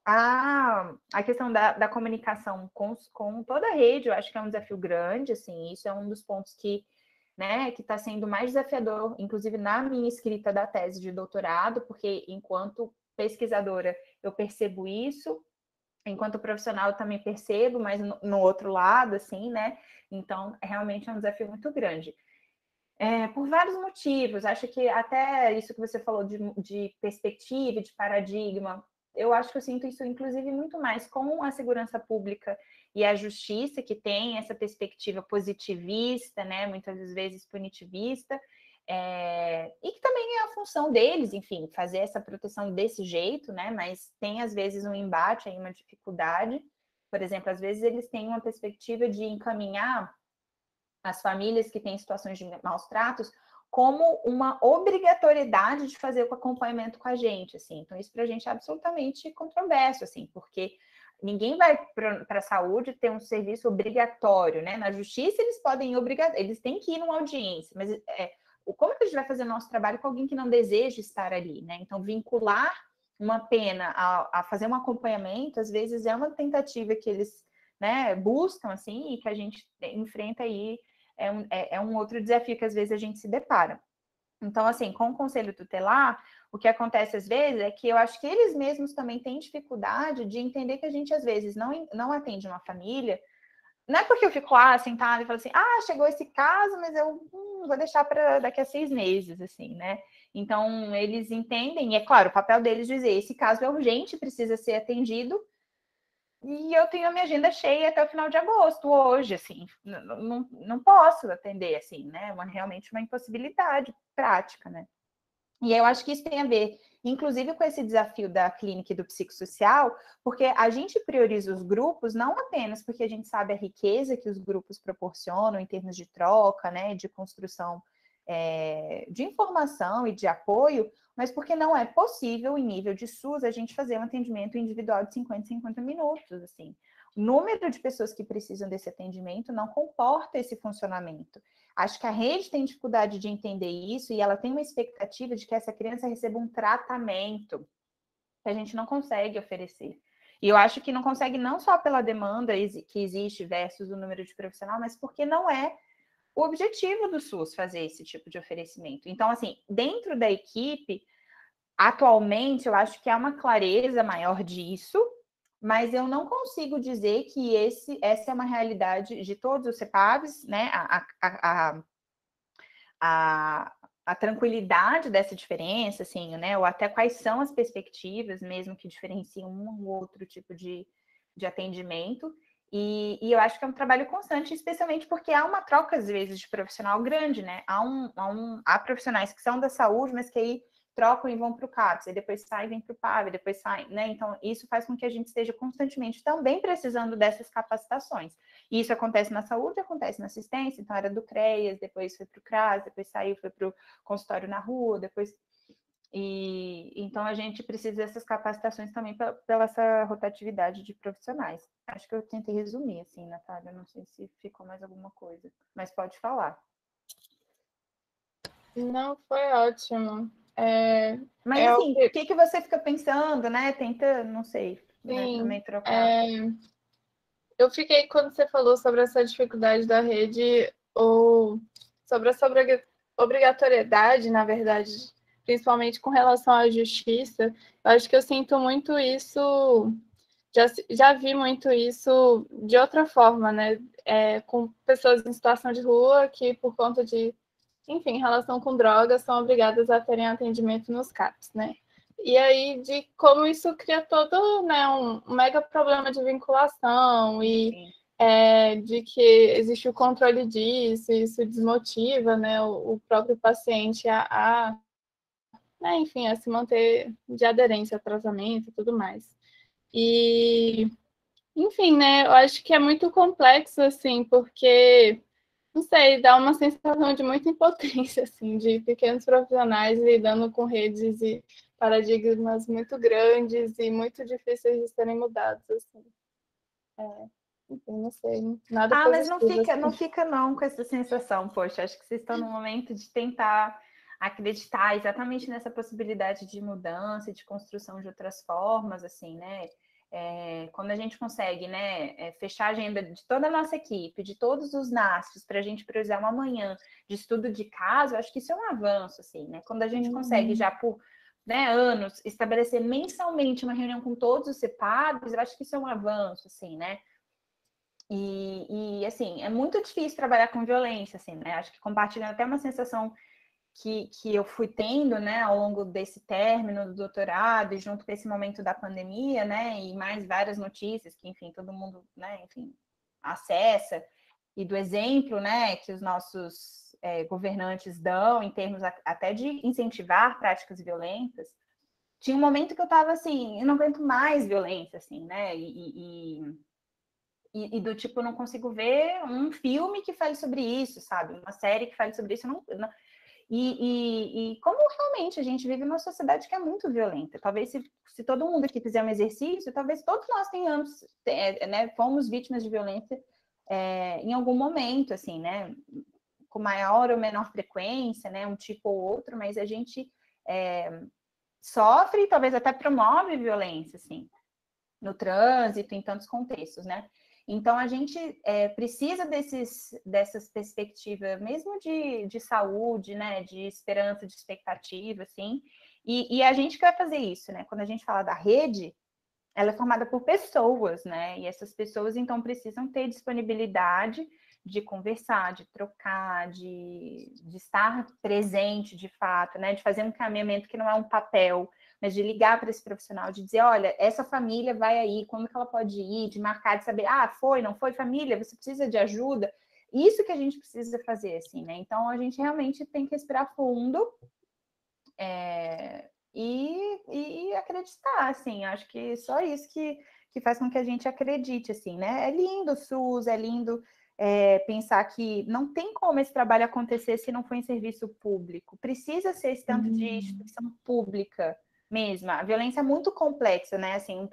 A questão da comunicação com toda a rede, eu acho que é um desafio grande, assim, isso é um dos pontos que, né, que está sendo mais desafiador, inclusive na minha escrita da tese de doutorado, porque enquanto pesquisadora eu percebo isso, enquanto profissional eu também percebo, mas no outro lado, assim, né? Então, realmente é um desafio muito grande. Por vários motivos, acho que até isso que você falou de perspectiva, de paradigma, eu acho que eu sinto isso, inclusive, muito mais com a segurança pública e a justiça, que tem essa perspectiva positivista, né, muitas vezes punitivista, e que também é a função deles, enfim, fazer essa proteção desse jeito, né, mas tem, às vezes, um embate, aí, uma dificuldade. Por exemplo, às vezes eles têm uma perspectiva de encaminhar as famílias que têm situações de maus tratos como uma obrigatoriedade de fazer o acompanhamento com a gente, assim. Então, isso para a gente é absolutamente controverso, assim, porque ninguém vai para a saúde ter um serviço obrigatório, né? Na justiça, eles têm que ir numa audiência, mas como que a gente vai fazer o nosso trabalho com alguém que não deseja estar ali, né? Então, vincular uma pena a fazer um acompanhamento, às vezes é uma tentativa que eles, né, buscam, assim, e que a gente enfrenta aí é um outro desafio que às vezes a gente se depara. Então, assim, com o conselho tutelar, o que acontece às vezes é que eu acho que eles mesmos também têm dificuldade de entender que a gente às vezes não atende uma família. Não é porque eu fico lá sentada e falo assim, chegou esse caso, mas eu vou deixar para daqui a 6 meses, assim, né? Então, eles entendem, e é claro, o papel deles dizer, esse caso é urgente, precisa ser atendido, e eu tenho a minha agenda cheia até o final de agosto, hoje, assim, não posso atender, assim, né? Realmente uma impossibilidade prática, né? E eu acho que isso tem a ver, inclusive, com esse desafio da clínica e do psicossocial, porque a gente prioriza os grupos não apenas porque a gente sabe a riqueza que os grupos proporcionam em termos de troca, né, de construção de informação e de apoio, mas porque não é possível, em nível de SUS, a gente fazer um atendimento individual de 50 minutos, assim. O número de pessoas que precisam desse atendimento não comporta esse funcionamento. Acho que a rede tem dificuldade de entender isso e ela tem uma expectativa de que essa criança receba um tratamento que a gente não consegue oferecer. E eu acho que não consegue não só pela demanda que existe versus o número de profissional, mas porque não é o objetivo do SUS fazer esse tipo de oferecimento. Então, assim, dentro da equipe, atualmente, eu acho que há uma clareza maior disso, mas eu não consigo dizer que essa é uma realidade de todos os CEPAVs, né? A tranquilidade dessa diferença, assim, né? Ou até quais são as perspectivas mesmo que diferenciam um ou outro tipo de atendimento. E eu acho que é um trabalho constante, especialmente porque há uma troca, às vezes, de profissional grande, né? Há profissionais que são da saúde, mas que aí trocam e vão para o CAPS, e depois saem e vêm para o PAV, depois saem, né? Então, isso faz com que a gente esteja constantemente também precisando dessas capacitações. E isso acontece na saúde, acontece na assistência, então era do CREAS, depois foi para o CRAS, depois saiu, foi para o consultório na rua, depois... E então a gente precisa dessas capacitações também pela essa rotatividade de profissionais. Acho que eu tentei resumir, assim, Natália, não sei se ficou mais alguma coisa, mas pode falar. Não, foi ótimo. Mas assim, o que você fica pensando, né? Tenta, não sei, né, também trocar. Eu fiquei, quando você falou sobre essa dificuldade da rede, ou sobre essa obrigatoriedade, na verdade, principalmente com relação à justiça, eu acho que eu sinto muito isso, já vi muito isso de outra forma, né? Com pessoas em situação de rua que, por conta de, enfim, em relação com drogas, são obrigadas a terem atendimento nos CAPs, né? E aí, de como isso cria todo, né, um mega problema de vinculação e de que existe o controle disso, e isso desmotiva, né, o próprio paciente né, enfim, a se manter de aderência ao tratamento e tudo mais. E, enfim, né, eu acho que é muito complexo, assim, porque, não sei, dá uma sensação de muita impotência, assim, de pequenos profissionais lidando com redes e paradigmas muito grandes e muito difíceis de serem mudados, assim. Enfim, não sei, nada mas positivo. não fica não com essa sensação, poxa, acho que vocês estão no momento de tentar acreditar exatamente nessa possibilidade de mudança e de construção de outras formas, assim, né? Quando a gente consegue, né, fechar a agenda de toda a nossa equipe, de todos os NASFs, para a gente priorizar uma manhã de estudo de caso, eu acho que isso é um avanço, assim, né? Quando a gente consegue já por, né, anos estabelecer mensalmente uma reunião com todos os CEPADs, eu acho que isso é um avanço, assim, né? E assim, é muito difícil trabalhar com violência, assim, né? Acho que compartilhando até uma sensação que eu fui tendo, né, ao longo desse término do doutorado e junto com esse momento da pandemia, né, e mais várias notícias que, enfim, todo mundo, né, enfim, acessa, e do exemplo, né, que os nossos governantes dão em termos até de incentivar práticas violentas. Tinha um momento que eu estava assim, eu não aguento mais violência, assim, né, e do tipo, eu não consigo ver um filme que fale sobre isso, sabe? Uma série que fale sobre isso. E como realmente a gente vive numa sociedade que é muito violenta. Talvez se todo mundo aqui fizer um exercício, talvez todos nós tenhamos, né, fomos vítimas de violência em algum momento, assim, né? Com maior ou menor frequência, né? Um tipo ou outro, mas a gente sofre e talvez até promove violência, assim, no trânsito, em tantos contextos, né? Então, a gente precisa dessas perspectivas, mesmo de saúde, né, de esperança, de expectativa, assim, e a gente quer fazer isso, né? Quando a gente fala da rede, ela é formada por pessoas, né? E essas pessoas, então, precisam ter disponibilidade de conversar, de trocar, de estar presente, de fato, né? De fazer um caminhamento que não é um papel, mas de ligar para esse profissional, de dizer, olha, essa família vai aí, como que ela pode ir, de marcar, de saber, foi, não foi família, você precisa de ajuda. Isso que a gente precisa fazer, assim, né? Então, a gente realmente tem que respirar fundo e acreditar, assim, acho que só isso que faz com que a gente acredite, assim, né? É lindo o SUS, é lindo pensar que não tem como esse trabalho acontecer se não for em serviço público. Precisa ser esse tanto de instituição pública mesmo. A violência é muito complexa, né? Assim,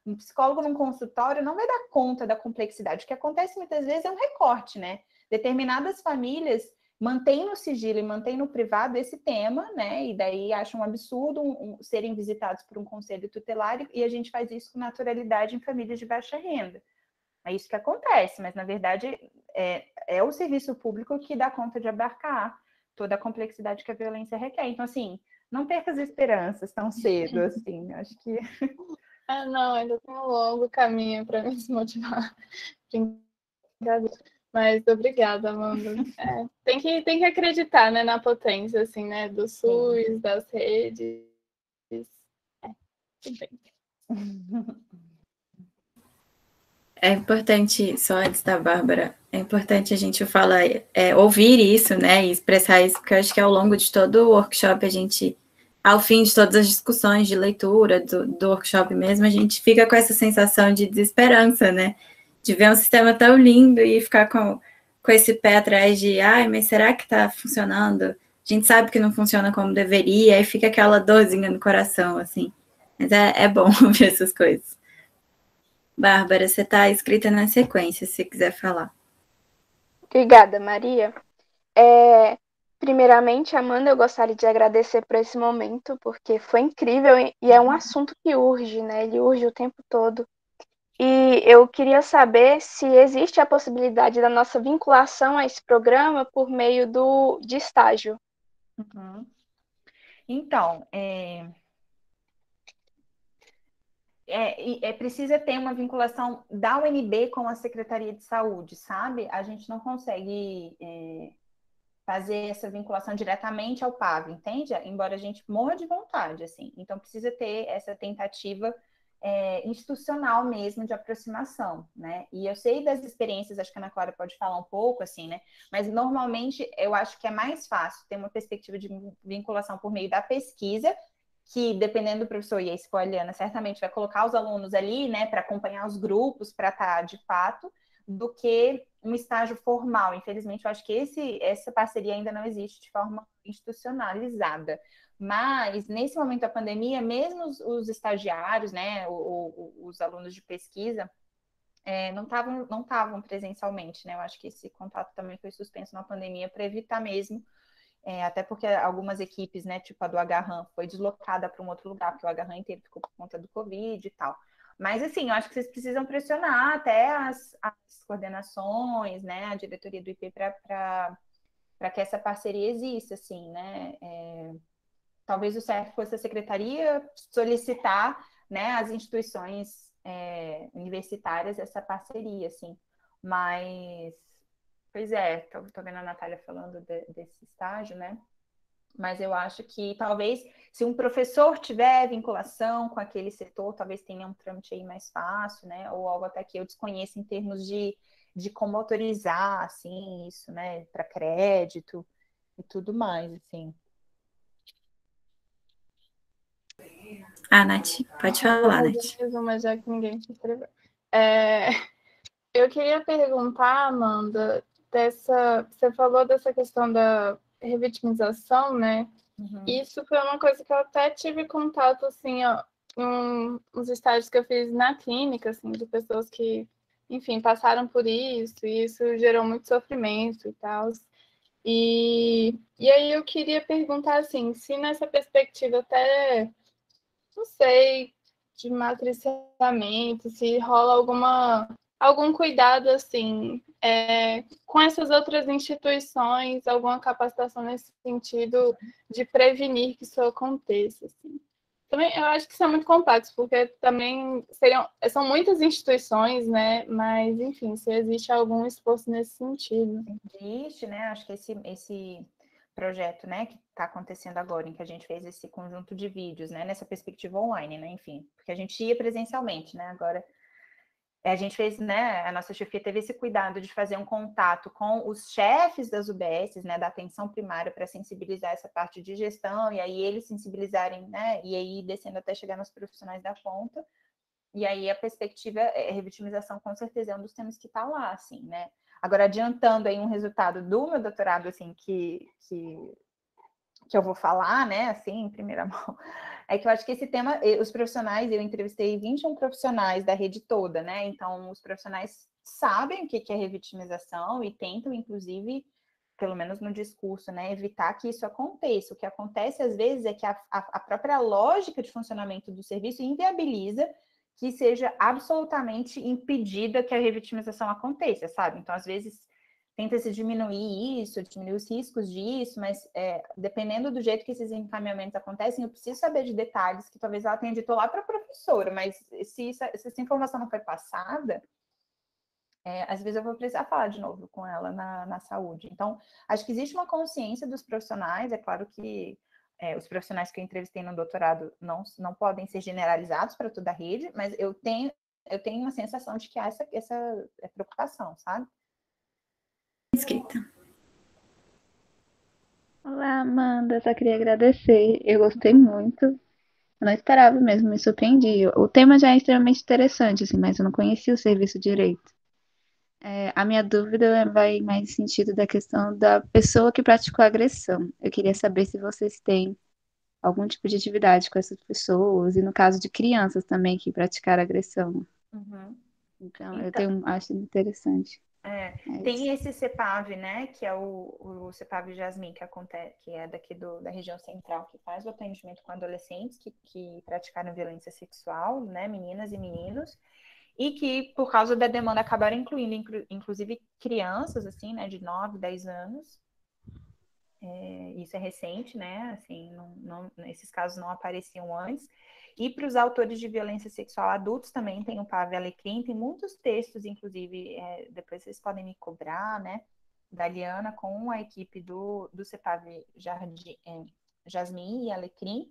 um psicólogo num consultório não vai dar conta da complexidade. O que acontece muitas vezes é um recorte, né? Determinadas famílias mantém no sigilo e mantém no privado esse tema, né? E daí acham um absurdo serem visitados por um conselho tutelar e a gente faz isso com naturalidade em famílias de baixa renda. É isso que acontece, mas na verdade é o serviço público que dá conta de abarcar toda a complexidade que a violência requer. Então, assim, não perca as esperanças tão cedo, assim, acho que... Não, ainda tem um longo caminho para me desmotivar. Mas obrigada, Amanda. Tem que acreditar, né, na potência, assim, né, do SUS, das redes. Tudo bem. É importante, só antes da Bárbara, é importante a gente falar, ouvir isso, né, e expressar isso, porque eu acho que ao longo de todo o workshop, a gente, ao fim de todas as discussões de leitura do workshop mesmo, a gente fica com essa sensação de desesperança, né, de ver um sistema tão lindo e ficar com esse pé atrás de, mas será que está funcionando gente sabe que não funciona como deveria, aí fica aquela dorzinha no coração, assim. Mas é bom ver essas coisas. Bárbara, você está escrita na sequência, se você quiser falar. Obrigada, Maria. Primeiramente, Amanda, eu gostaria de agradecer por esse momento, porque foi incrível e é um assunto que urge, né? Ele urge o tempo todo. E eu queria saber se existe a possibilidade da nossa vinculação a esse programa por meio de estágio. Uhum. Então, precisa ter uma vinculação da UNB com a Secretaria de Saúde, sabe? A gente não consegue fazer essa vinculação diretamente ao PAV, entende? Embora a gente morra de vontade, assim. Então, precisa ter essa tentativa institucional mesmo de aproximação, né? E eu sei das experiências, acho que a Ana Clara pode falar um pouco, assim, né? Mas, normalmente, eu acho que é mais fácil ter uma perspectiva de vinculação por meio da pesquisa, que, dependendo do professor, e a Espoliana certamente vai colocar os alunos ali, né, para acompanhar os grupos, para estar de fato, do que um estágio formal. Infelizmente, eu acho que essa parceria ainda não existe de forma institucionalizada. Mas, nesse momento da pandemia, mesmo os estagiários, né, os alunos de pesquisa, não estavam presencialmente, né? Eu acho que esse contato também foi suspenso na pandemia para evitar mesmo, até porque algumas equipes, né, tipo a do Agarran, foi deslocada para um outro lugar, porque o Agarran inteiro ficou por conta do Covid e tal. Mas, assim, eu acho que vocês precisam pressionar até as coordenações, né, a diretoria do IP para que essa parceria exista, assim, né? Talvez o certo fosse a secretaria solicitar, né, às instituições universitárias essa parceria, assim. Mas, pois tô vendo a Natália falando desse estágio, né? Mas eu acho que talvez, se um professor tiver vinculação com aquele setor, talvez tenha um trâmite aí mais fácil, né? Ou algo até que eu desconheço em termos de como autorizar, assim, isso, né? Para crédito e tudo mais, assim. Nath, pode falar, Nath. Mas já que ninguém se inscreveu. Eu queria perguntar, Amanda, você falou dessa questão da revitimização, né? Uhum. Isso foi uma coisa que eu até tive contato, assim, ó, em uns estágios que eu fiz na clínica, assim, de pessoas que, enfim, passaram por isso, e isso gerou muito sofrimento e tal. E aí eu queria perguntar, assim, se nessa perspectiva até, não sei, de matriciamento, se rola algum cuidado, assim, com essas outras instituições, alguma capacitação nesse sentido de prevenir que isso aconteça, assim. Também eu acho que isso é muito complexo, porque também são muitas instituições, né? Mas, enfim, se existe algum esforço nesse sentido. Existe, né? Acho que esse projeto, né, que está acontecendo agora, em que a gente fez esse conjunto de vídeos, né, nessa perspectiva online, né, enfim, porque a gente ia presencialmente, né, agora a gente fez, né, a nossa chefia teve esse cuidado de fazer um contato com os chefes das UBSs, né, da atenção primária, para sensibilizar essa parte de gestão, e aí eles sensibilizarem, né, e aí descendo até chegar nos profissionais da ponta, e aí a perspectiva revitimização, com certeza, é um dos temas que está lá, assim, né. Agora, adiantando aí um resultado do meu doutorado, assim, que eu vou falar, né, assim, em primeira mão, é que eu acho que esse tema, os profissionais, eu entrevistei 21 profissionais da rede toda, né, então os profissionais sabem o que é revitimização e tentam, inclusive, pelo menos no discurso, né, evitar que isso aconteça. O que acontece, às vezes, é que a própria lógica de funcionamento do serviço inviabiliza que seja absolutamente impedida que a revitimização aconteça, sabe? Então, às vezes, tenta-se diminuir isso, diminuir os riscos disso, mas dependendo do jeito que esses encaminhamentos acontecem, eu preciso saber de detalhes que talvez ela tenha dito lá para a professora, mas se essa informação não foi passada, às vezes eu vou precisar falar de novo com ela na saúde. Então, acho que existe uma consciência dos profissionais, é claro que os profissionais que eu entrevistei no doutorado não podem ser generalizados para toda a rede, mas eu tenho uma sensação de que há essa preocupação, sabe? Escrita. Olá, Amanda, só queria agradecer. Eu gostei muito. Eu não esperava mesmo, me surpreendi. O tema já é extremamente interessante, assim, mas eu não conhecia o serviço direito. A minha dúvida vai mais no sentido da questão da pessoa que praticou a agressão. Eu queria saber se vocês têm algum tipo de atividade com essas pessoas, e no caso de crianças também que praticaram agressão. Uhum. Então, Então, acho interessante. É tem isso. esse CEPAV, né, que é o CEPAV Jasmim, que é daqui da região central, que faz o atendimento com adolescentes que praticaram violência sexual, né, meninas e meninos, e que, por causa da demanda, acabaram incluindo, inclusive, crianças, assim, né, de 9, 10 anos. Isso é recente, né, assim, esses casos não apareciam antes. E para os autores de violência sexual adultos também tem o PAV Alecrim, tem muitos textos, inclusive, depois vocês podem me cobrar, né, da Liana com a equipe do CEPAV Jasmim e Alecrim,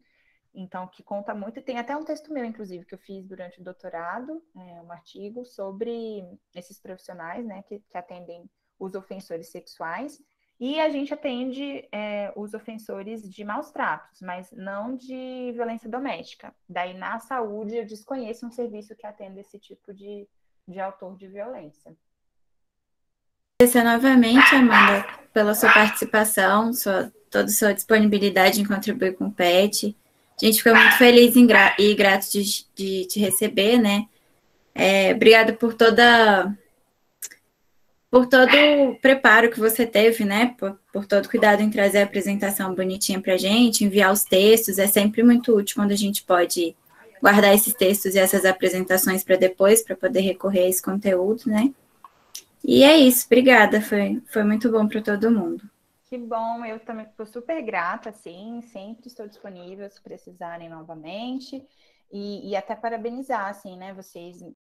então, que conta muito, e tem até um texto meu, inclusive, que eu fiz durante o doutorado, um artigo sobre esses profissionais, né, que atendem os ofensores sexuais, e a gente atende os ofensores de maus tratos, mas não de violência doméstica. Daí, na saúde, eu desconheço um serviço que atenda esse tipo de autor de violência. Agradecer novamente, Amanda, pela sua participação, toda a sua disponibilidade em contribuir com o PET. A gente fica muito feliz e grato de te receber, né? Obrigada por todo o preparo que você teve, né? Por todo o cuidado em trazer a apresentação bonitinha para a gente, enviar os textos. É sempre muito útil quando a gente pode guardar esses textos e essas apresentações para depois, para poder recorrer a esse conteúdo, né? E é isso, obrigada. Foi muito bom para todo mundo. Que bom, eu também estou super grata, assim, sempre estou disponível se precisarem novamente. E até parabenizar, assim, né, vocês